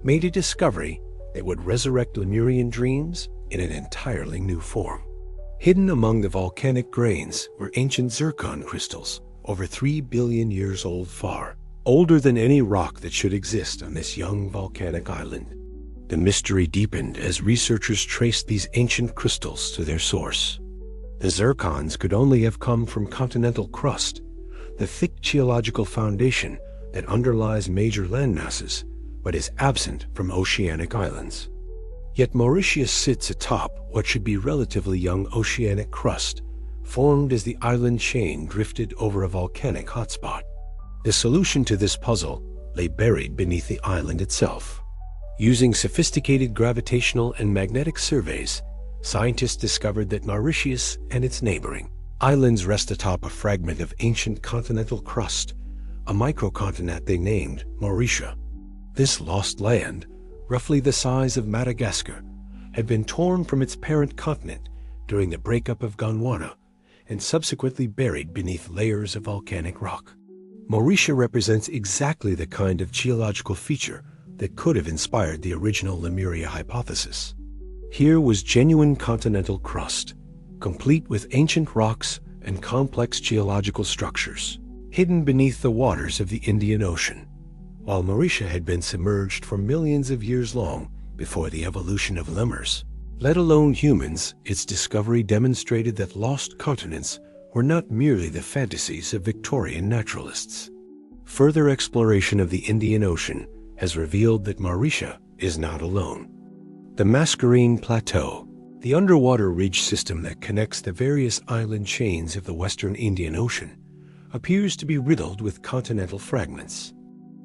made a discovery that would resurrect Lemurian dreams in an entirely new form. Hidden among the volcanic grains were ancient zircon crystals, over 3 billion years old, far older than any rock that should exist on this young volcanic island. The mystery deepened as researchers traced these ancient crystals to their source. The zircons could only have come from continental crust, the thick geological foundation that underlies major landmasses, but is absent from oceanic islands. Yet Mauritius sits atop what should be relatively young oceanic crust, formed as the island chain drifted over a volcanic hotspot. The solution to this puzzle lay buried beneath the island itself. Using sophisticated gravitational and magnetic surveys, scientists discovered that Mauritius and its neighboring islands rest atop a fragment of ancient continental crust, a microcontinent they named Mauritia. This lost land, roughly the size of Madagascar, had been torn from its parent continent during the breakup of Gondwana and subsequently buried beneath layers of volcanic rock. Mauritia represents exactly the kind of geological feature that could have inspired the original Lemuria hypothesis. Here was genuine continental crust, complete with ancient rocks and complex geological structures, hidden beneath the waters of the Indian Ocean, while Mauritia had been submerged for millions of years long before the evolution of lemurs. Let alone humans, its discovery demonstrated that lost continents were not merely the fantasies of Victorian naturalists. Further exploration of the Indian Ocean has revealed that Mauritia is not alone. The Mascarene Plateau, the underwater ridge system that connects the various island chains of the western Indian Ocean, appears to be riddled with continental fragments.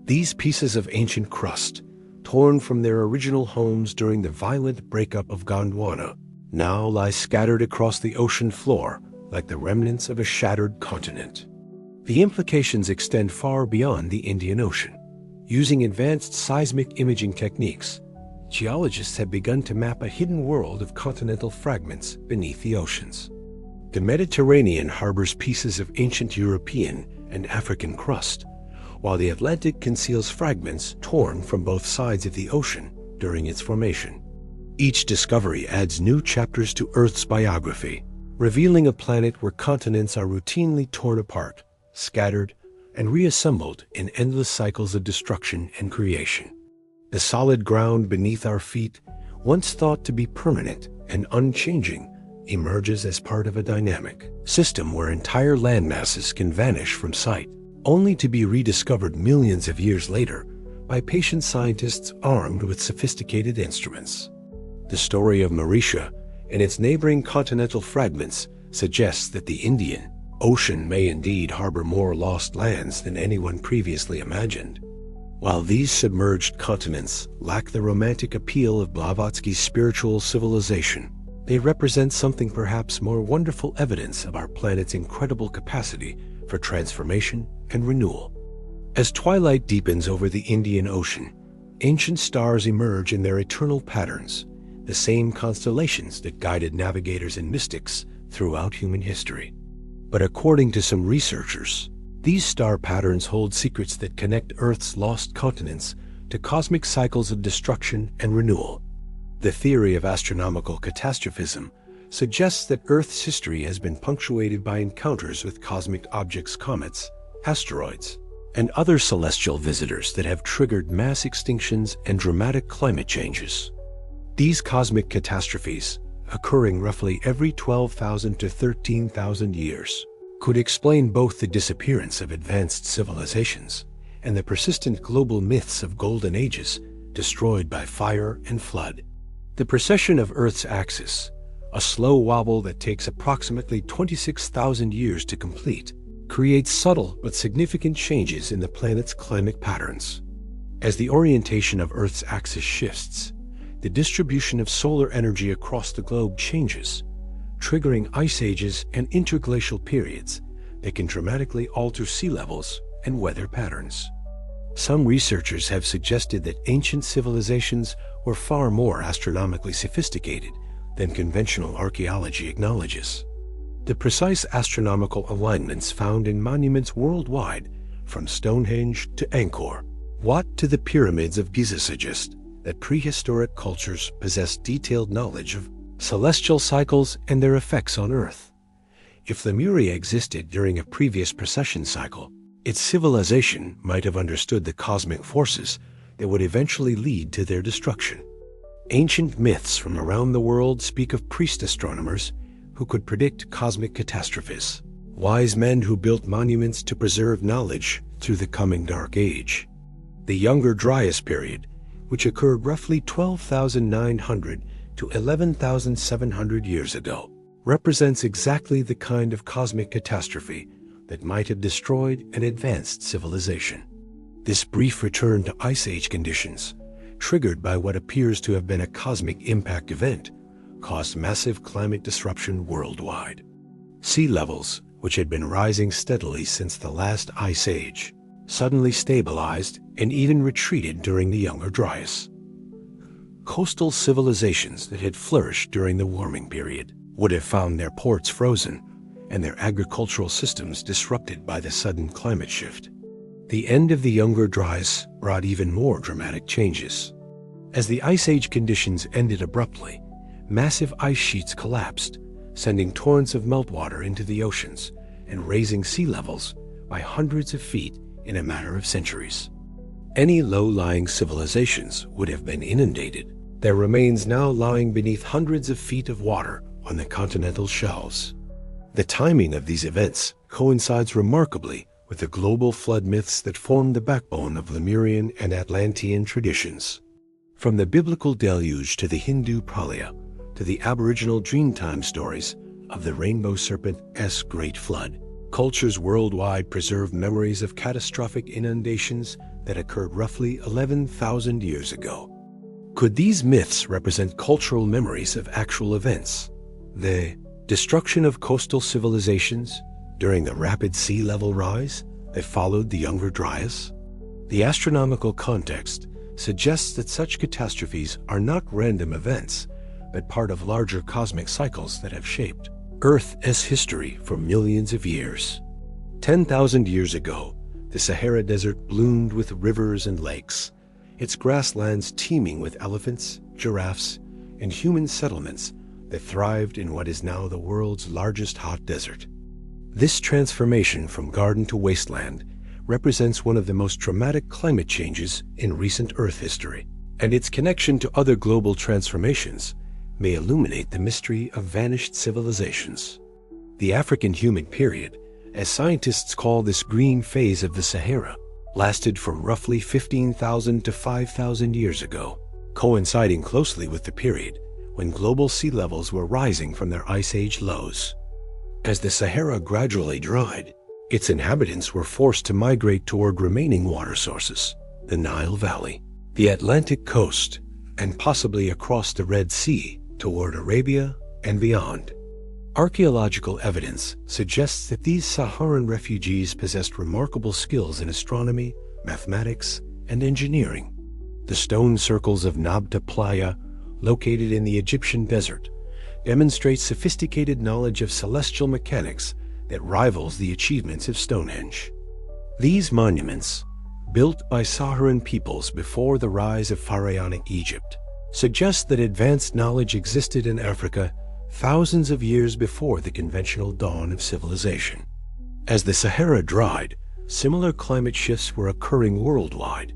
These pieces of ancient crust, torn from their original homes during the violent breakup of Gondwana, now lie scattered across the ocean floor like the remnants of a shattered continent. The implications extend far beyond the Indian Ocean. Using advanced seismic imaging techniques, geologists have begun to map a hidden world of continental fragments beneath the oceans. The Mediterranean harbors pieces of ancient European and African crust, while the Atlantic conceals fragments torn from both sides of the ocean during its formation. Each discovery adds new chapters to Earth's biography, revealing a planet where continents are routinely torn apart, scattered, and reassembled in endless cycles of destruction and creation. The solid ground beneath our feet, once thought to be permanent and unchanging, emerges as part of a dynamic system where entire landmasses can vanish from sight, only to be rediscovered millions of years later by patient scientists armed with sophisticated instruments. The story of Mauritia and its neighboring continental fragments suggests that the Indian Ocean may indeed harbor more lost lands than anyone previously imagined. While these submerged continents lack the romantic appeal of Blavatsky's spiritual civilization, they represent something perhaps more wonderful evidence of our planet's incredible capacity for transformation and renewal. As twilight deepens over the Indian Ocean, ancient stars emerge in their eternal patterns, the same constellations that guided navigators and mystics throughout human history. But according to some researchers, these star patterns hold secrets that connect Earth's lost continents to cosmic cycles of destruction and renewal. The theory of astronomical catastrophism suggests that Earth's history has been punctuated by encounters with cosmic objects, comets, asteroids, and other celestial visitors that have triggered mass extinctions and dramatic climate changes. These cosmic catastrophes, occurring roughly every 12,000 to 13,000 years, could explain both the disappearance of advanced civilizations and the persistent global myths of golden ages destroyed by fire and flood. The precession of Earth's axis, a slow wobble that takes approximately 26,000 years to complete, creates subtle but significant changes in the planet's climate patterns. As the orientation of Earth's axis shifts, the distribution of solar energy across the globe changes, triggering ice ages and interglacial periods that can dramatically alter sea levels and weather patterns. Some researchers have suggested that ancient civilizations were far more astronomically sophisticated than conventional archaeology acknowledges. The precise astronomical alignments found in monuments worldwide, from Stonehenge to Angkor Wat to the pyramids of Giza, suggest that prehistoric cultures possessed detailed knowledge of celestial cycles and their effects on Earth. If Lemuria existed during a previous precession cycle, its civilization might have understood the cosmic forces that would eventually lead to their destruction. Ancient myths from around the world speak of priest astronomers who could predict cosmic catastrophes, wise men who built monuments to preserve knowledge through the coming Dark Age. The Younger Dryas period, which occurred roughly 12,900 to 11,700 years ago, represents exactly the kind of cosmic catastrophe that might have destroyed an advanced civilization. This brief return to Ice Age conditions, triggered by what appears to have been a cosmic impact event, caused massive climate disruption worldwide. Sea levels, which had been rising steadily since the last Ice Age, suddenly stabilized and even retreated during the Younger Dryas. Coastal civilizations that had flourished during the warming period would have found their ports frozen and their agricultural systems disrupted by the sudden climate shift. The end of the Younger Dryas brought even more dramatic changes. As the Ice Age conditions ended abruptly, massive ice sheets collapsed, sending torrents of meltwater into the oceans and raising sea levels by hundreds of feet in a matter of centuries. Any low-lying civilizations would have been inundated, their remains now lying beneath hundreds of feet of water on the continental shelves. The timing of these events coincides remarkably with the global flood myths that formed the backbone of Lemurian and Atlantean traditions. From the biblical deluge to the Hindu Pralaya, to the Aboriginal Dreamtime stories of the rainbow serpent's great flood, cultures worldwide preserve memories of catastrophic inundations that occurred roughly 11,000 years ago. Could these myths represent cultural memories of actual events? The destruction of coastal civilizations during the rapid sea level rise that followed the Younger Dryas? The astronomical context suggests that such catastrophes are not random events, but part of larger cosmic cycles that have shaped Earth's history for millions of years. 10,000 years ago, the Sahara Desert bloomed with rivers and lakes, its grasslands teeming with elephants, giraffes, and human settlements that thrived in what is now the world's largest hot desert. This transformation from garden to wasteland represents one of the most dramatic climate changes in recent Earth history, and its connection to other global transformations may illuminate the mystery of vanished civilizations. The African humid period, as scientists call this green phase of the Sahara, lasted from roughly 15,000 to 5,000 years ago, coinciding closely with the period when global sea levels were rising from their Ice Age lows. As the Sahara gradually dried, its inhabitants were forced to migrate toward remaining water sources, the Nile Valley, the Atlantic coast, and possibly across the Red Sea toward Arabia and beyond. Archaeological evidence suggests that these Saharan refugees possessed remarkable skills in astronomy, mathematics, and engineering. The stone circles of Nabta Playa, located in the Egyptian desert, demonstrate sophisticated knowledge of celestial mechanics that rivals the achievements of Stonehenge. These monuments, built by Saharan peoples before the rise of pharaonic Egypt, suggest that advanced knowledge existed in Africa thousands of years before the conventional dawn of civilization. As the Sahara dried, similar climate shifts were occurring worldwide.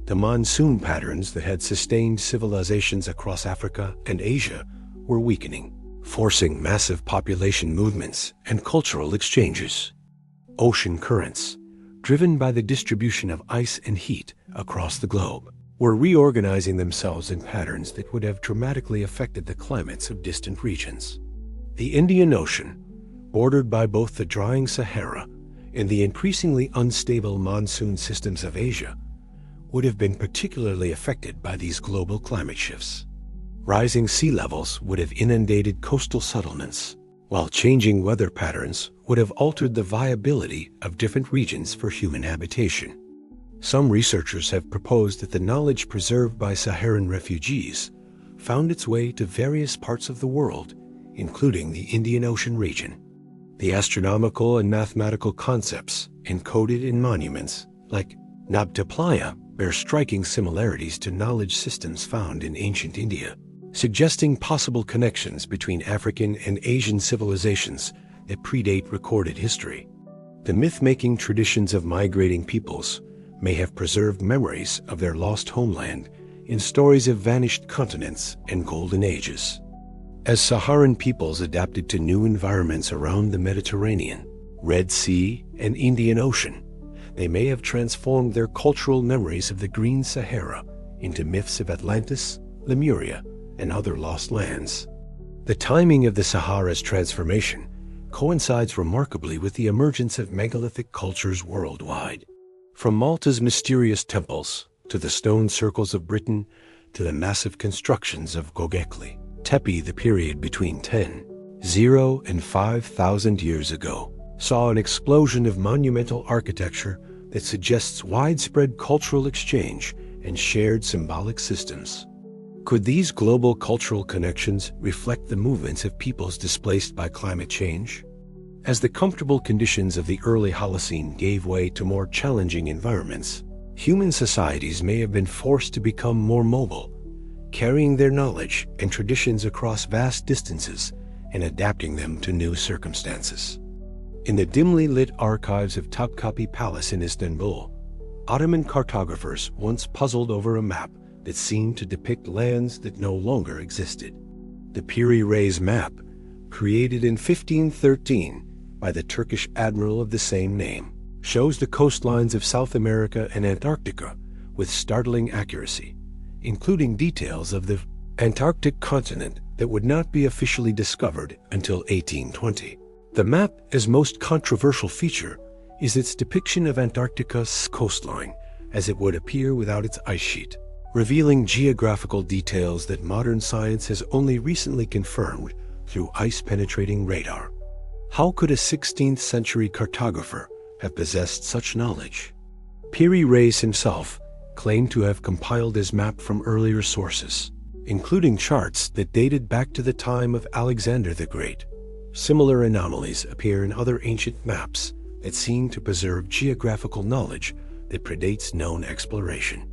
The monsoon patterns that had sustained civilizations across Africa and Asia were weakening, forcing massive population movements and cultural exchanges. Ocean currents, driven by the distribution of ice and heat across the globe, were reorganizing themselves in patterns that would have dramatically affected the climates of distant regions. The Indian Ocean, bordered by both the drying Sahara and the increasingly unstable monsoon systems of Asia, would have been particularly affected by these global climate shifts. Rising sea levels would have inundated coastal settlements, while changing weather patterns would have altered the viability of different regions for human habitation. Some researchers have proposed that the knowledge preserved by Saharan refugees found its way to various parts of the world, including the Indian Ocean region. The astronomical and mathematical concepts encoded in monuments like Nabta Playa bear striking similarities to knowledge systems found in ancient India, suggesting possible connections between African and Asian civilizations that predate recorded history. The myth-making traditions of migrating peoples may have preserved memories of their lost homeland in stories of vanished continents and golden ages. As Saharan peoples adapted to new environments around the Mediterranean, Red Sea, and Indian Ocean, they may have transformed their cultural memories of the Green Sahara into myths of Atlantis, Lemuria, and other lost lands. The timing of the Sahara's transformation coincides remarkably with the emergence of megalithic cultures worldwide. From Malta's mysterious temples, to the stone circles of Britain, to the massive constructions of Göbekli Tepe, the period between 10,000 and 5,000 years ago saw an explosion of monumental architecture that suggests widespread cultural exchange and shared symbolic systems. Could these global cultural connections reflect the movements of peoples displaced by climate change? As the comfortable conditions of the early Holocene gave way to more challenging environments, human societies may have been forced to become more mobile, carrying their knowledge and traditions across vast distances and adapting them to new circumstances. In the dimly lit archives of Topkapi Palace in Istanbul, Ottoman cartographers once puzzled over a map that seemed to depict lands that no longer existed. The Piri Reis map, created in 1513 by the Turkish admiral of the same name, shows the coastlines of South America and Antarctica with startling accuracy, including details of the Antarctic continent that would not be officially discovered until 1820. The map's most controversial feature is its depiction of Antarctica's coastline as it would appear without its ice sheet, revealing geographical details that modern science has only recently confirmed through ice-penetrating radar. How could a 16th century cartographer have possessed such knowledge? Piri Reis himself claimed to have compiled his map from earlier sources, including charts that dated back to the time of Alexander the Great. Similar anomalies appear in other ancient maps that seem to preserve geographical knowledge that predates known exploration.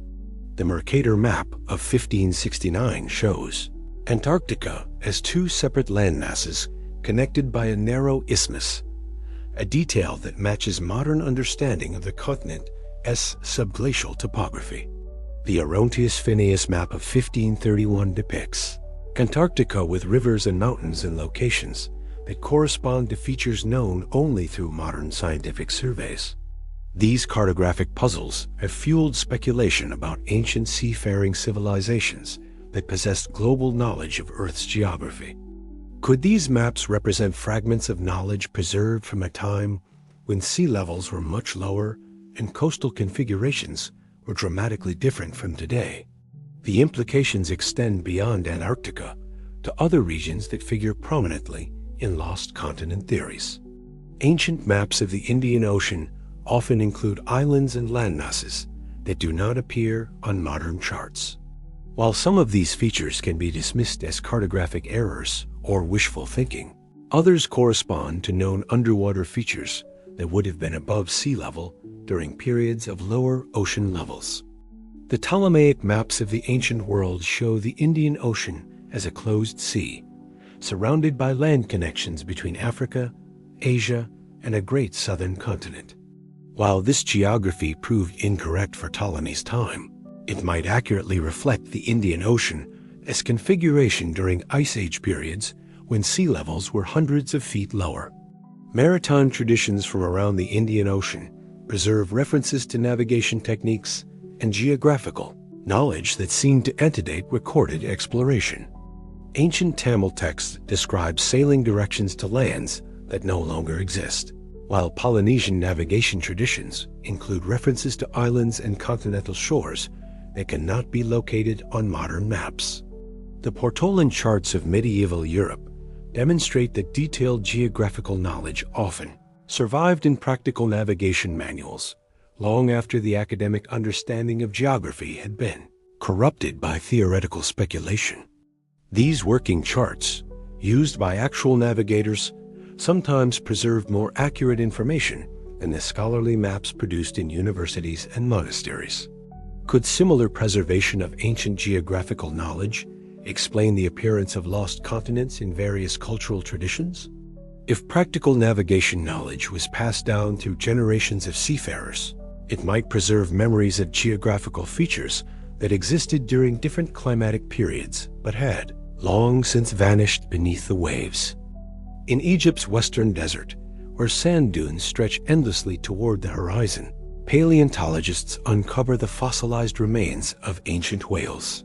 The Mercator map of 1569 shows Antarctica as two separate landmasses connected by a narrow isthmus, a detail that matches modern understanding of the continent's subglacial topography. The Orontius Phineas map of 1531 depicts Antarctica with rivers and mountains in locations that correspond to features known only through modern scientific surveys. These cartographic puzzles have fueled speculation about ancient seafaring civilizations that possessed global knowledge of Earth's geography. Could these maps represent fragments of knowledge preserved from a time when sea levels were much lower and coastal configurations were dramatically different from today? The implications extend beyond Antarctica to other regions that figure prominently in lost continent theories. Ancient maps of the Indian Ocean often include islands and landmasses that do not appear on modern charts. While some of these features can be dismissed as cartographic errors or wishful thinking, others correspond to known underwater features that would have been above sea level during periods of lower ocean levels. The Ptolemaic maps of the ancient world show the Indian Ocean as a closed sea, surrounded by land connections between Africa, Asia, and a great southern continent. While this geography proved incorrect for Ptolemy's time, it might accurately reflect the Indian Ocean as configuration during Ice Age periods when sea levels were hundreds of feet lower. Maritime traditions from around the Indian Ocean preserve references to navigation techniques and geographical knowledge that seem to antedate recorded exploration. Ancient Tamil texts describe sailing directions to lands that no longer exist, while Polynesian navigation traditions include references to islands and continental shores that cannot be located on modern maps. The Portolan charts of medieval Europe demonstrate that detailed geographical knowledge often survived in practical navigation manuals long after the academic understanding of geography had been corrupted by theoretical speculation. These working charts, used by actual navigators, sometimes preserved more accurate information than the scholarly maps produced in universities and monasteries. Could similar preservation of ancient geographical knowledge explain the appearance of lost continents in various cultural traditions? If practical navigation knowledge was passed down through generations of seafarers, it might preserve memories of geographical features that existed during different climatic periods but had long since vanished beneath the waves. In Egypt's western desert, where sand dunes stretch endlessly toward the horizon, paleontologists uncover the fossilized remains of ancient whales.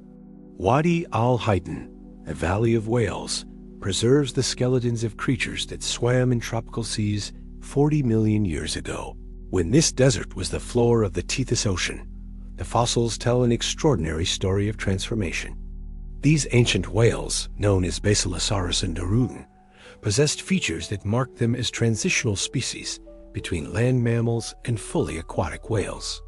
Wadi al-Haytham, a valley of whales, preserves the skeletons of creatures that swam in tropical seas 40 million years ago. When this desert was the floor of the Tethys Ocean, the fossils tell an extraordinary story of transformation. These ancient whales, known as Basilosaurus and Dorudon, possessed features that marked them as transitional species between land mammals and fully aquatic whales.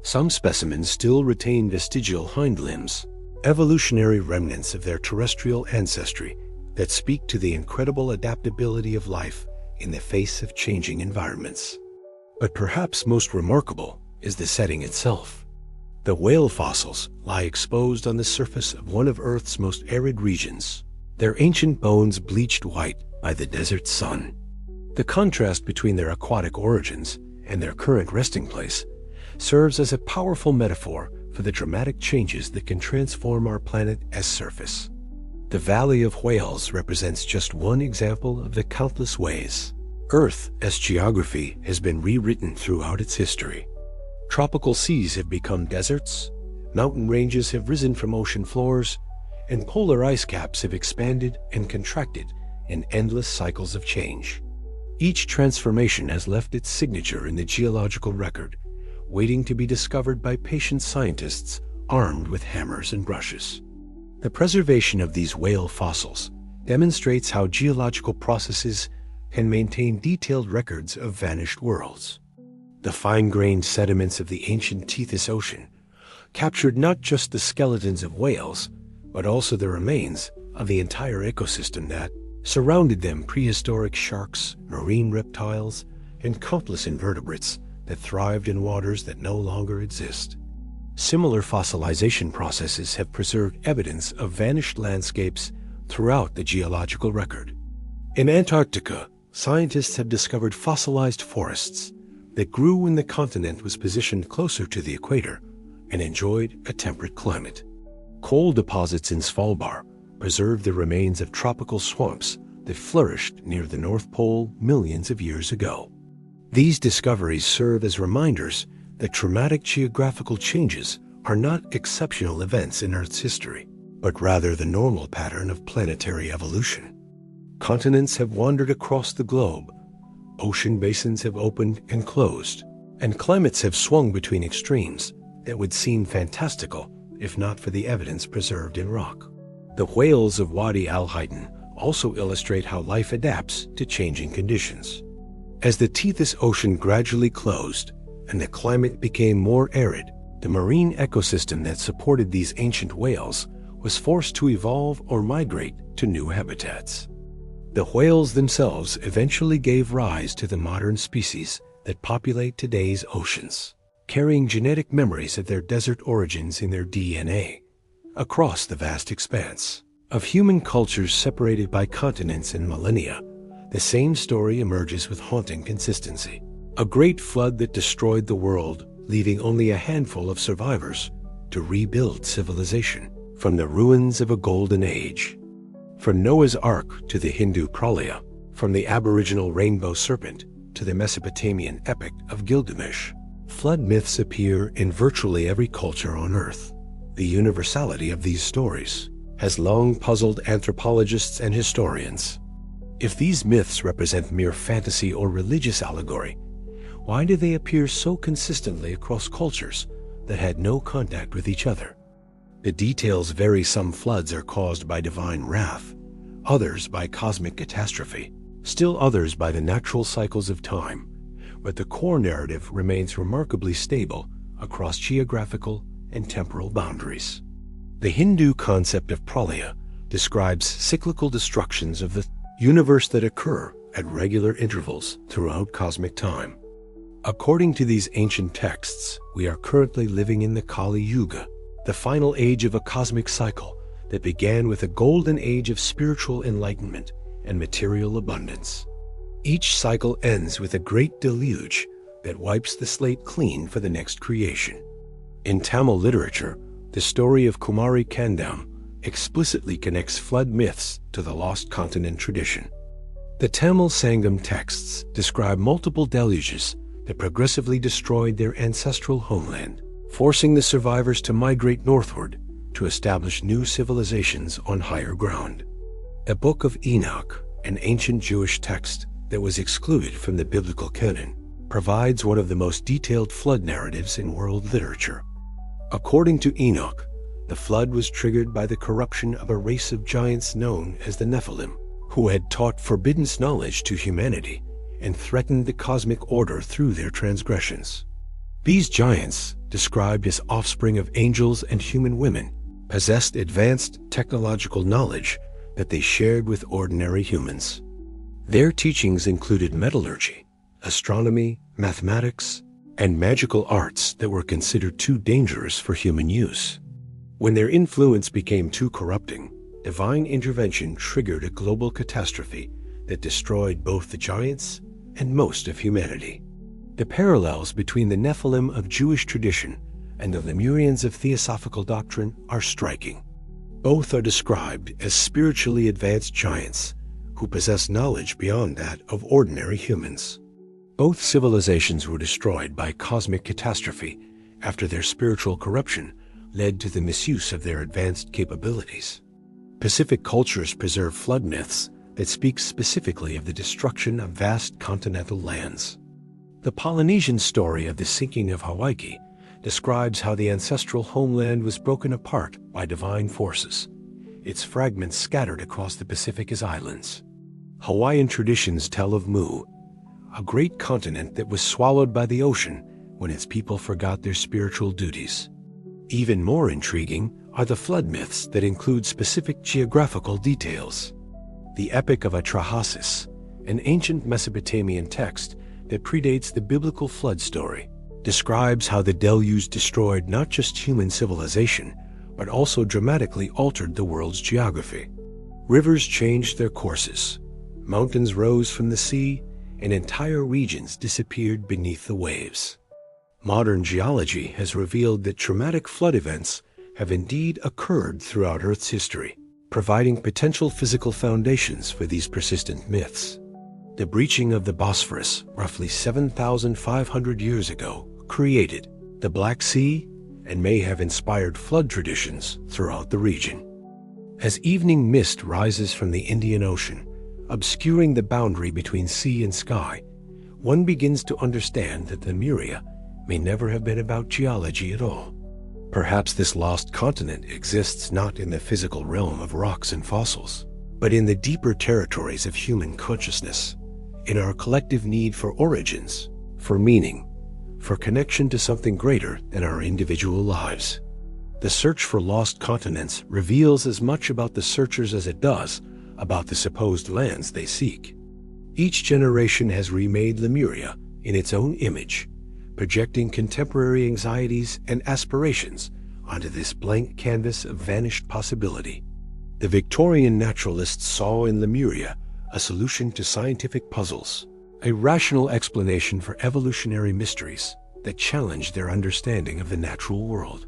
Some specimens still retain vestigial hind limbs, evolutionary remnants of their terrestrial ancestry that speak to the incredible adaptability of life in the face of changing environments. But perhaps most remarkable is the setting itself. The whale fossils lie exposed on the surface of one of Earth's most arid regions, their ancient bones bleached white by the desert sun. The contrast between their aquatic origins and their current resting place serves as a powerful metaphor for the dramatic changes that can transform our planet's surface. The Valley of Whales represents just one example of the countless ways Earth's geography has been rewritten throughout its history. Tropical seas have become deserts, mountain ranges have risen from ocean floors, and polar ice caps have expanded and contracted in endless cycles of change. Each transformation has left its signature in the geological record, waiting to be discovered by patient scientists armed with hammers and brushes. The preservation of these whale fossils demonstrates how geological processes can maintain detailed records of vanished worlds. The fine-grained sediments of the ancient Tethys Ocean captured not just the skeletons of whales, but also the remains of the entire ecosystem that surrounded them: prehistoric sharks, marine reptiles, and countless invertebrates that thrived in waters that no longer exist. Similar fossilization processes have preserved evidence of vanished landscapes throughout the geological record. In Antarctica, scientists have discovered fossilized forests that grew when the continent was positioned closer to the equator and enjoyed a temperate climate. Coal deposits in Svalbard preserve the remains of tropical swamps that flourished near the North Pole millions of years ago. These discoveries serve as reminders that dramatic geographical changes are not exceptional events in Earth's history, but rather the normal pattern of planetary evolution. Continents have wandered across the globe, ocean basins have opened and closed, and climates have swung between extremes that would seem fantastical if not for the evidence preserved in rock. The whales of Wadi al-Haydan also illustrate how life adapts to changing conditions. As the Tethys Ocean gradually closed and the climate became more arid, the marine ecosystem that supported these ancient whales was forced to evolve or migrate to new habitats. The whales themselves eventually gave rise to the modern species that populate today's oceans, carrying genetic memories of their desert origins in their DNA. Across the vast expanse of human cultures separated by continents and millennia, the same story emerges with haunting consistency. A great flood that destroyed the world, leaving only a handful of survivors to rebuild civilization from the ruins of a golden age. From Noah's Ark to the Hindu Pralaya, from the Aboriginal rainbow serpent to the Mesopotamian epic of Gilgamesh, flood myths appear in virtually every culture on Earth. The universality of these stories has long puzzled anthropologists and historians. If these myths represent mere fantasy or religious allegory, why do they appear so consistently across cultures that had no contact with each other? The details vary. Some floods are caused by divine wrath, others by cosmic catastrophe, still others by the natural cycles of time, but the core narrative remains remarkably stable across geographical and temporal boundaries. The Hindu concept of Pralaya describes cyclical destructions of the universe that occur at regular intervals throughout cosmic time. According to these ancient texts, we are currently living in the Kali Yuga, the final age of a cosmic cycle that began with a golden age of spiritual enlightenment and material abundance. Each cycle ends with a great deluge that wipes the slate clean for the next creation. In Tamil literature, the story of Kumari Kandam explicitly connects flood myths to the lost continent tradition. The Tamil Sangam texts describe multiple deluges that progressively destroyed their ancestral homeland, forcing the survivors to migrate northward to establish new civilizations on higher ground. The Book of Enoch, an ancient Jewish text that was excluded from the biblical canon, provides one of the most detailed flood narratives in world literature. According to Enoch, the flood was triggered by the corruption of a race of giants known as the Nephilim, who had taught forbidden knowledge to humanity and threatened the cosmic order through their transgressions. These giants, described as offspring of angels and human women, possessed advanced technological knowledge that they shared with ordinary humans. Their teachings included metallurgy, astronomy, mathematics, and magical arts that were considered too dangerous for human use. When their influence became too corrupting, divine intervention triggered a global catastrophe that destroyed both the giants and most of humanity. The parallels between the Nephilim of Jewish tradition and the Lemurians of theosophical doctrine are striking. Both are described as spiritually advanced giants who possess knowledge beyond that of ordinary humans. Both civilizations were destroyed by cosmic catastrophe after their spiritual corruption led to the misuse of their advanced capabilities. Pacific cultures preserve flood myths that speak specifically of the destruction of vast continental lands. The Polynesian story of the sinking of Hawaii describes how the ancestral homeland was broken apart by divine forces, its fragments scattered across the Pacific as islands. Hawaiian traditions tell of Mu, a great continent that was swallowed by the ocean when its people forgot their spiritual duties. Even more intriguing are the flood myths that include specific geographical details. The Epic of Atrahasis, an ancient Mesopotamian text that predates the biblical flood story, describes how the deluge destroyed not just human civilization, but also dramatically altered the world's geography. Rivers changed their courses, mountains rose from the sea, and entire regions disappeared beneath the waves. Modern geology has revealed that traumatic flood events have indeed occurred throughout Earth's history, providing potential physical foundations for these persistent myths. The breaching of the Bosphorus roughly 7,500 years ago created the Black Sea and may have inspired flood traditions throughout the region. As evening mist rises from the Indian Ocean, obscuring the boundary between sea and sky, one begins to understand that Lemuria may never have been about geology at all. Perhaps this lost continent exists not in the physical realm of rocks and fossils, but in the deeper territories of human consciousness, in our collective need for origins, for meaning, for connection to something greater than our individual lives. The search for lost continents reveals as much about the searchers as it does about the supposed lands they seek. Each generation has remade Lemuria in its own image, projecting contemporary anxieties and aspirations onto this blank canvas of vanished possibility. The Victorian naturalists saw in Lemuria a solution to scientific puzzles, a rational explanation for evolutionary mysteries that challenged their understanding of the natural world.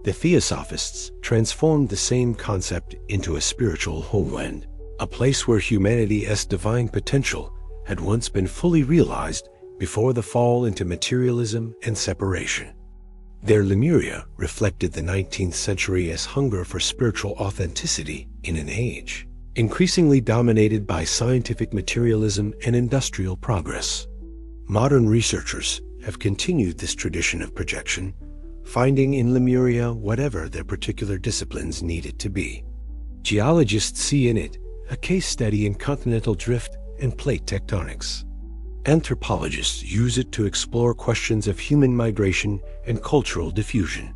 The Theosophists transformed the same concept into a spiritual homeland, a place where humanity's divine potential had once been fully realized before the fall into materialism and separation. Their Lemuria reflected the 19th century's hunger for spiritual authenticity in an age increasingly dominated by scientific materialism and industrial progress. Modern researchers have continued this tradition of projection, finding in Lemuria whatever their particular disciplines need it to be. Geologists see in it a case study in continental drift and plate tectonics. Anthropologists use it to explore questions of human migration and cultural diffusion.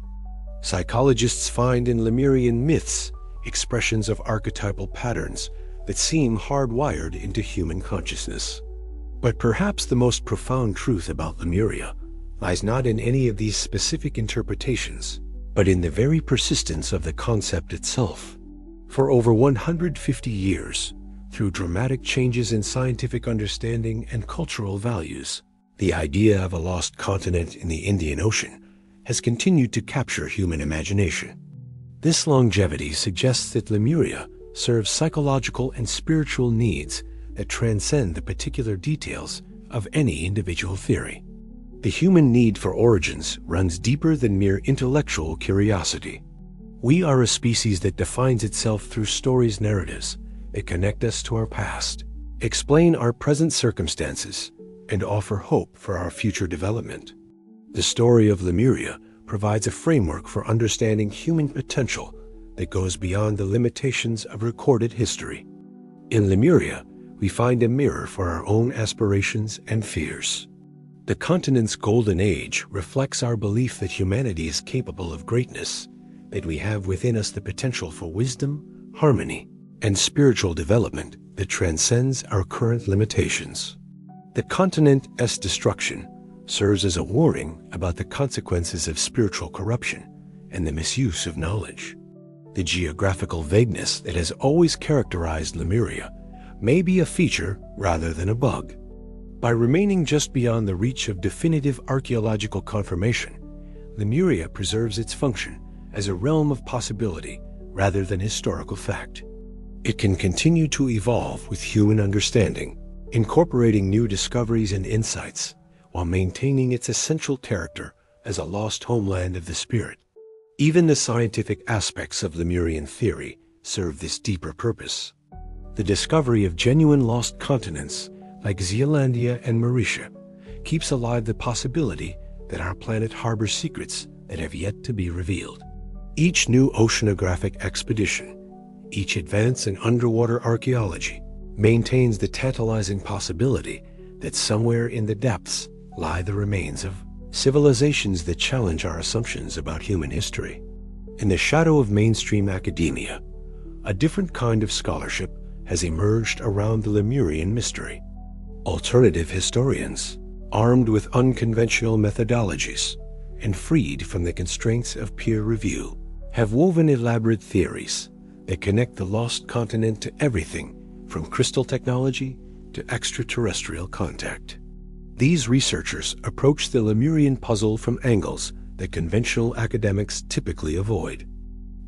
Psychologists find in Lemurian myths expressions of archetypal patterns that seem hardwired into human consciousness. But perhaps the most profound truth about Lemuria lies not in any of these specific interpretations, but in the very persistence of the concept itself. For over 150 years, through dramatic changes in scientific understanding and cultural values, the idea of a lost continent in the Indian Ocean has continued to capture human imagination. This longevity suggests that Lemuria serves psychological and spiritual needs that transcend the particular details of any individual theory. The human need for origins runs deeper than mere intellectual curiosity. We are a species that defines itself through stories, narratives that connect us to our past, explain our present circumstances, and offer hope for our future development. The story of Lemuria provides a framework for understanding human potential that goes beyond the limitations of recorded history. In Lemuria, we find a mirror for our own aspirations and fears. The continent's golden age reflects our belief that humanity is capable of greatness, that we have within us the potential for wisdom, harmony, and spiritual development that transcends our current limitations. The continent's destruction serves as a warning about the consequences of spiritual corruption and the misuse of knowledge. The geographical vagueness that has always characterized Lemuria may be a feature rather than a bug. By remaining just beyond the reach of definitive archaeological confirmation, Lemuria preserves its function as a realm of possibility rather than historical fact. It can continue to evolve with human understanding, incorporating new discoveries and insights while maintaining its essential character as a lost homeland of the spirit. Even the scientific aspects of Lemurian theory serve this deeper purpose. The discovery of genuine lost continents like Zealandia and Mauritia keeps alive the possibility that our planet harbors secrets that have yet to be revealed. Each new oceanographic expedition, each advance in underwater archaeology, maintains the tantalizing possibility that somewhere in the depths lie the remains of civilizations that challenge our assumptions about human history. In the shadow of mainstream academia, a different kind of scholarship has emerged around the Lemurian mystery. Alternative historians, armed with unconventional methodologies and freed from the constraints of peer review, have woven elaborate theories that connect the lost continent to everything from crystal technology to extraterrestrial contact. These researchers approach the Lemurian puzzle from angles that conventional academics typically avoid.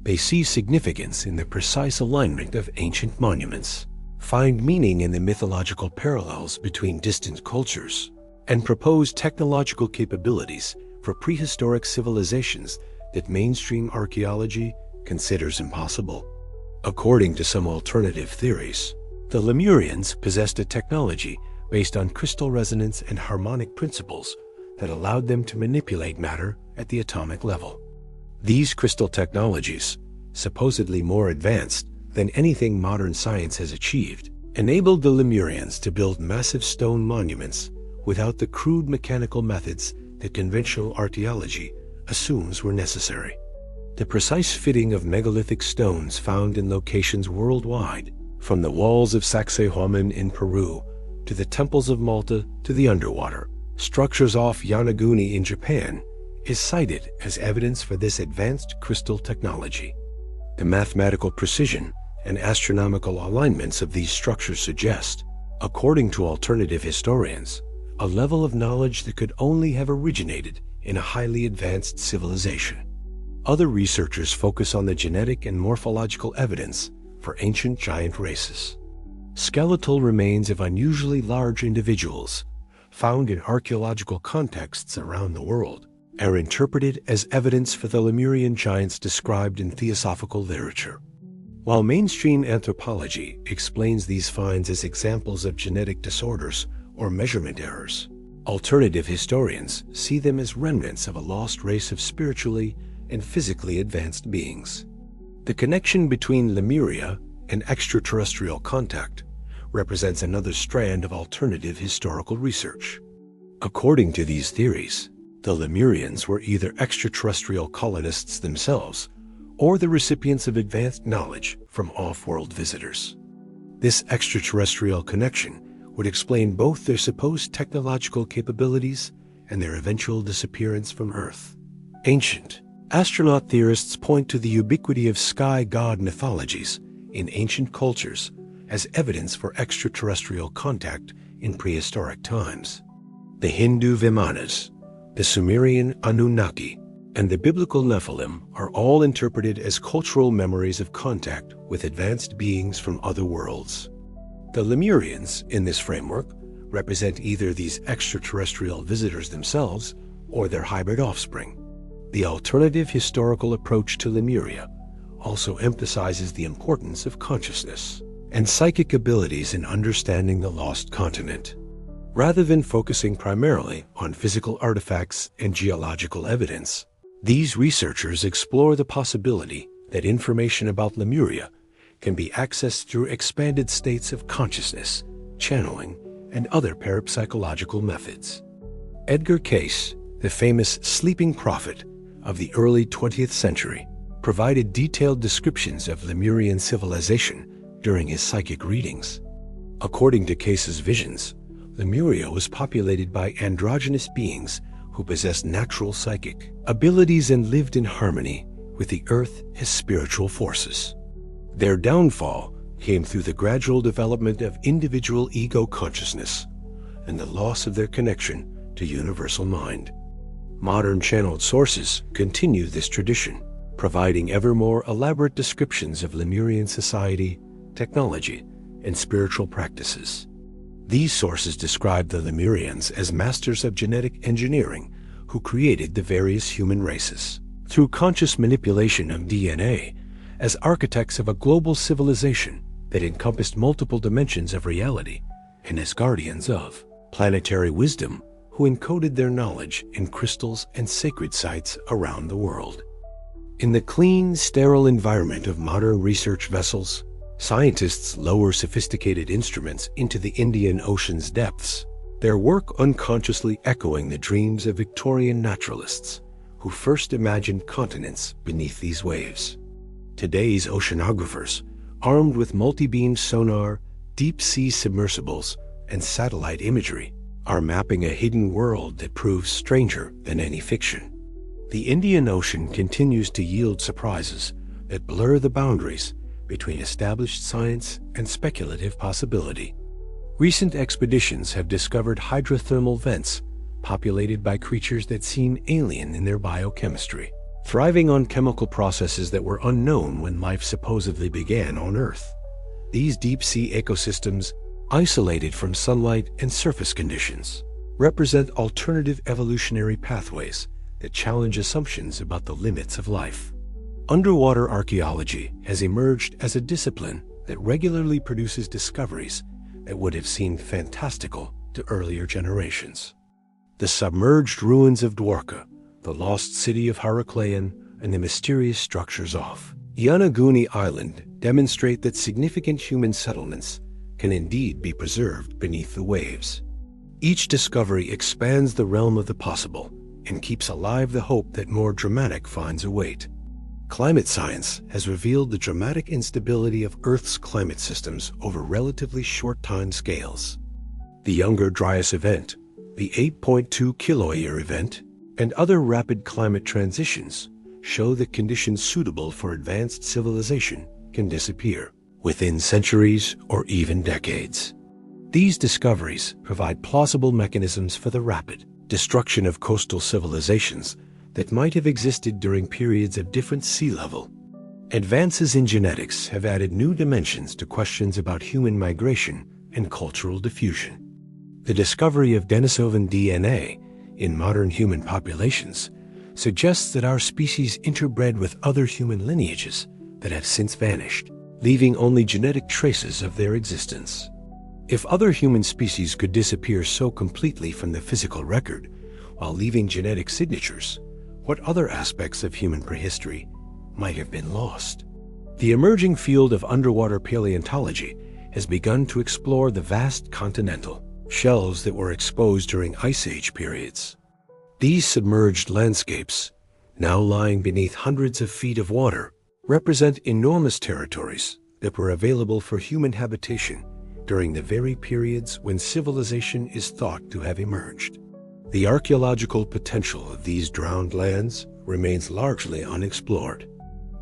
They see significance in the precise alignment of ancient monuments, find meaning in the mythological parallels between distant cultures, and propose technological capabilities for prehistoric civilizations that mainstream archaeology considers impossible. According to some alternative theories, the Lemurians possessed a technology based on crystal resonance and harmonic principles that allowed them to manipulate matter at the atomic level. These crystal technologies, supposedly more advanced than anything modern science has achieved, enabled the Lemurians to build massive stone monuments without the crude mechanical methods that conventional archaeology assumes were necessary. The precise fitting of megalithic stones found in locations worldwide, from the walls of Sacsayhuaman in Peru to the temples of Malta to the underwater structures off Yonaguni in Japan, is cited as evidence for this advanced crystal technology. The mathematical precision and astronomical alignments of these structures suggest, according to alternative historians, a level of knowledge that could only have originated in a highly advanced civilization. Other researchers focus on the genetic and morphological evidence for ancient giant races. Skeletal remains of unusually large individuals, found in archaeological contexts around the world, are interpreted as evidence for the Lemurian giants described in theosophical literature. While mainstream anthropology explains these finds as examples of genetic disorders or measurement errors, alternative historians see them as remnants of a lost race of spiritually and physically advanced beings. The connection between Lemuria and extraterrestrial contact represents another strand of alternative historical research. According to these theories, the Lemurians were either extraterrestrial colonists themselves or the recipients of advanced knowledge from off-world visitors. This extraterrestrial connection would explain both their supposed technological capabilities and their eventual disappearance from Earth. Ancient astronaut theorists point to the ubiquity of sky god mythologies in ancient cultures as evidence for extraterrestrial contact in prehistoric times. The Hindu Vimanas, the Sumerian Anunnaki, and the biblical Nephilim are all interpreted as cultural memories of contact with advanced beings from other worlds. The Lemurians, in this framework, represent either these extraterrestrial visitors themselves or their hybrid offspring. The alternative historical approach to Lemuria also emphasizes the importance of consciousness and psychic abilities in understanding the lost continent. Rather than focusing primarily on physical artifacts and geological evidence, these researchers explore the possibility that information about Lemuria can be accessed through expanded states of consciousness, channeling, and other parapsychological methods. Edgar Cayce, the famous sleeping prophet of the early 20th century, provided detailed descriptions of Lemurian civilization during his psychic readings. According to Cayce's visions, Lemuria was populated by androgynous beings who possessed natural psychic abilities and lived in harmony with the earth as spiritual forces. Their downfall came through the gradual development of individual ego consciousness and the loss of their connection to universal mind. Modern channeled sources continue this tradition, providing ever more elaborate descriptions of Lemurian society, technology, and spiritual practices. These sources describe the Lemurians as masters of genetic engineering who created the various human races, through conscious manipulation of DNA, as architects of a global civilization that encompassed multiple dimensions of reality, and as guardians of planetary wisdom who encoded their knowledge in crystals and sacred sites around the world. In the clean, sterile environment of modern research vessels, scientists lower sophisticated instruments into the Indian Ocean's depths, their work unconsciously echoing the dreams of Victorian naturalists who first imagined continents beneath these waves. Today's oceanographers, armed with multi-beam sonar, deep-sea submersibles, and satellite imagery, are mapping a hidden world that proves stranger than any fiction. The Indian Ocean continues to yield surprises that blur the boundaries between established science and speculative possibility. Recent expeditions have discovered hydrothermal vents populated by creatures that seem alien in their biochemistry, thriving on chemical processes that were unknown when life supposedly began on Earth. These deep-sea ecosystems, isolated from sunlight and surface conditions, represent alternative evolutionary pathways that challenge assumptions about the limits of life. Underwater archaeology has emerged as a discipline that regularly produces discoveries that would have seemed fantastical to earlier generations. The submerged ruins of Dwarka, the lost city of Heracleion, and the mysterious structures off Yanaguni Island demonstrate that significant human settlements can indeed be preserved beneath the waves. Each discovery expands the realm of the possible and keeps alive the hope that more dramatic finds a wait. Climate science has revealed the dramatic instability of Earth's climate systems over relatively short time scales. The Younger Dryas event, the 8.2 kiloyear event, and other rapid climate transitions show that conditions suitable for advanced civilization can disappear within centuries or even decades. These discoveries provide plausible mechanisms for the rapid destruction of coastal civilizations that might have existed during periods of different sea level. Advances in genetics have added new dimensions to questions about human migration and cultural diffusion. The discovery of Denisovan DNA in modern human populations suggests that our species interbred with other human lineages that have since vanished, leaving only genetic traces of their existence. If other human species could disappear so completely from the physical record while leaving genetic signatures, what other aspects of human prehistory might have been lost? The emerging field of underwater paleontology has begun to explore the vast continental shelves that were exposed during Ice Age periods. These submerged landscapes, now lying beneath hundreds of feet of water, represent enormous territories that were available for human habitation during the very periods when civilization is thought to have emerged. The archaeological potential of these drowned lands remains largely unexplored.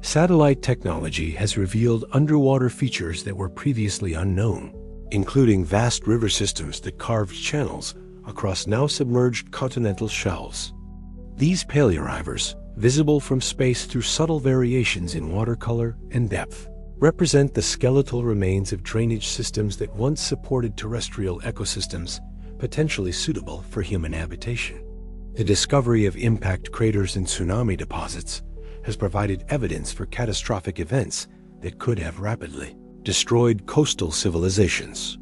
Satellite technology has revealed underwater features that were previously unknown, including vast river systems that carved channels across now submerged continental shelves. These paleorivers, visible from space through subtle variations in watercolor and depth, represent the skeletal remains of drainage systems that once supported terrestrial ecosystems potentially suitable for human habitation. The discovery of impact craters and tsunami deposits has provided evidence for catastrophic events that could have rapidly destroyed coastal civilizations.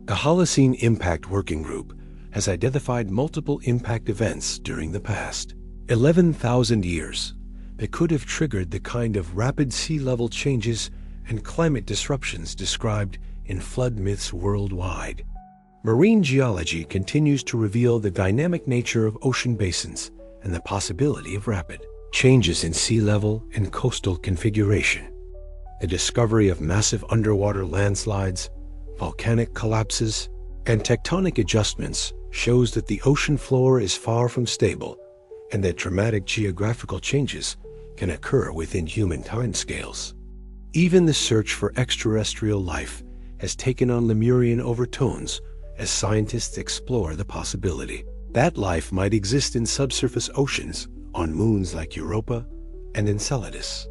The Holocene Impact Working Group has identified multiple impact events during the past 11,000 years that could have triggered the kind of rapid sea level changes and climate disruptions described in flood myths worldwide. Marine geology continues to reveal the dynamic nature of ocean basins and the possibility of rapid changes in sea level and coastal configuration. The discovery of massive underwater landslides, volcanic collapses, and tectonic adjustments shows that the ocean floor is far from stable and that dramatic geographical changes can occur within human timescales. Even the search for extraterrestrial life has taken on Lemurian overtones as scientists explore the possibility that life might exist in subsurface oceans, on moons like Europa and Enceladus.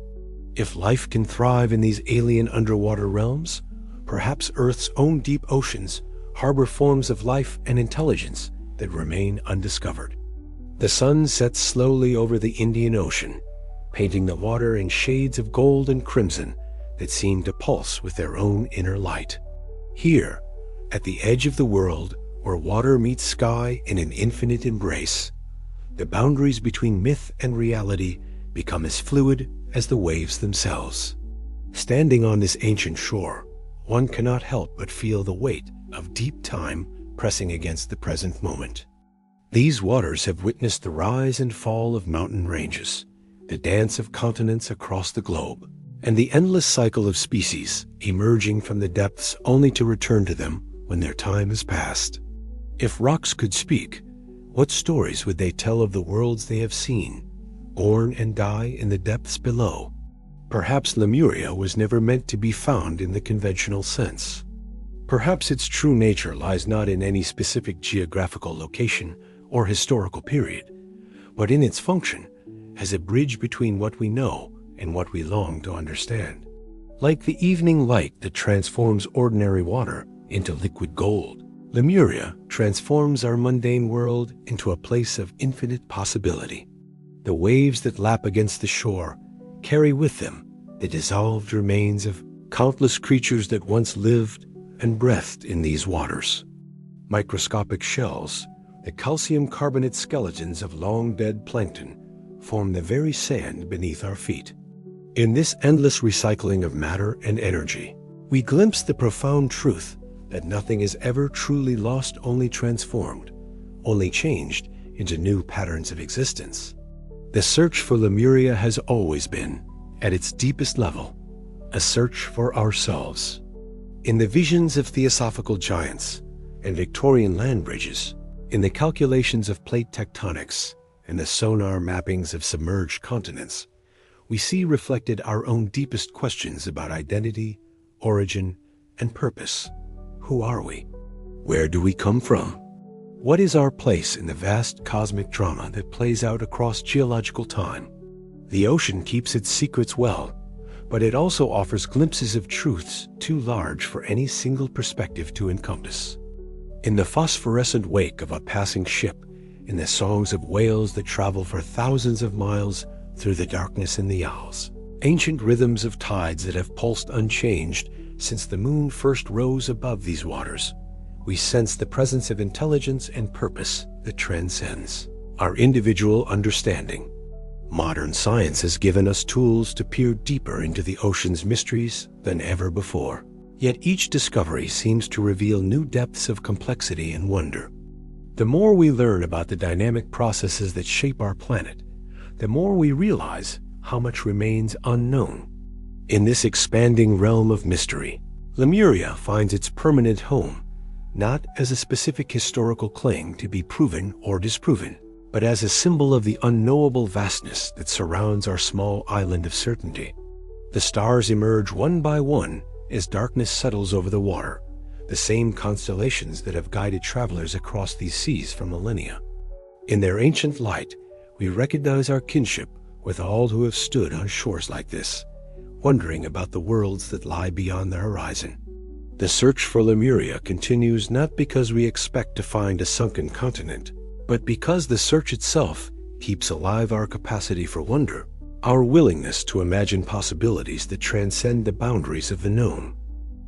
If life can thrive in these alien underwater realms, perhaps Earth's own deep oceans harbor forms of life and intelligence that remain undiscovered. The sun sets slowly over the Indian Ocean, painting the water in shades of gold and crimson that seem to pulse with their own inner light. Here, at the edge of the world, where water meets sky in an infinite embrace, the boundaries between myth and reality become as fluid as the waves themselves. Standing on this ancient shore, one cannot help but feel the weight of deep time pressing against the present moment. These waters have witnessed the rise and fall of mountain ranges, the dance of continents across the globe, and the endless cycle of species emerging from the depths only to return to them when their time has passed. If rocks could speak, what stories would they tell of the worlds they have seen, born and die in the depths below? Perhaps Lemuria was never meant to be found in the conventional sense. Perhaps its true nature lies not in any specific geographical location or historical period, but in its function as a bridge between what we know and what we long to understand. Like the evening light that transforms ordinary water into liquid gold, Lemuria transforms our mundane world into a place of infinite possibility. The waves that lap against the shore carry with them the dissolved remains of countless creatures that once lived and breathed in these waters. Microscopic shells, the calcium carbonate skeletons of long-dead plankton, form the very sand beneath our feet. In this endless recycling of matter and energy, we glimpse the profound truth that nothing is ever truly lost, only transformed, only changed into new patterns of existence. The search for Lemuria has always been, at its deepest level, a search for ourselves. In the visions of theosophical giants and Victorian land bridges, in the calculations of plate tectonics and the sonar mappings of submerged continents, we see reflected our own deepest questions about identity, origin, and purpose. Who are we? Where do we come from? What is our place in the vast cosmic drama that plays out across geological time? The ocean keeps its secrets well, but it also offers glimpses of truths too large for any single perspective to encompass. In the phosphorescent wake of a passing ship, in the songs of whales that travel for thousands of miles through the darkness in the Isles, ancient rhythms of tides that have pulsed unchanged since the moon first rose above these waters, we sense the presence of intelligence and purpose that transcends our individual understanding. Modern science has given us tools to peer deeper into the ocean's mysteries than ever before. Yet each discovery seems to reveal new depths of complexity and wonder. The more we learn about the dynamic processes that shape our planet, the more we realize how much remains unknown. In this expanding realm of mystery, Lemuria finds its permanent home, not as a specific historical claim to be proven or disproven, but as a symbol of the unknowable vastness that surrounds our small island of certainty. The stars emerge one by one as darkness settles over the water, the same constellations that have guided travelers across these seas for millennia. In their ancient light, we recognize our kinship with all who have stood on shores like this, wondering about the worlds that lie beyond the horizon. The search for Lemuria continues not because we expect to find a sunken continent, but because the search itself keeps alive our capacity for wonder, our willingness to imagine possibilities that transcend the boundaries of the known.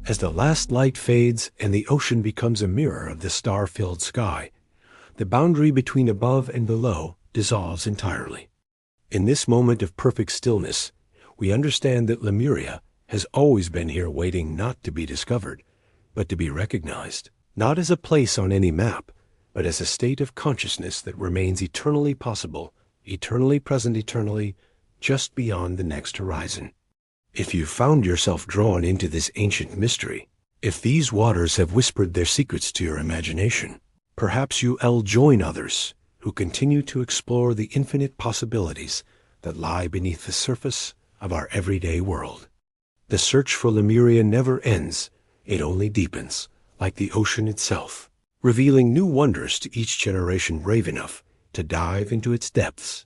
As the last light fades and the ocean becomes a mirror of the star-filled sky, the boundary between above and below dissolves entirely. In this moment of perfect stillness, we understand that Lemuria has always been here, waiting not to be discovered, but to be recognized, not as a place on any map, but as a state of consciousness that remains eternally possible, eternally present, eternally just beyond the next horizon. If you found yourself drawn into this ancient mystery, if these waters have whispered their secrets to your imagination, perhaps you'll join others who continue to explore the infinite possibilities that lie beneath the surface of our everyday world. The search for Lemuria never ends, it only deepens, like the ocean itself. revealing new wonders to each generation brave enough to dive into its depths.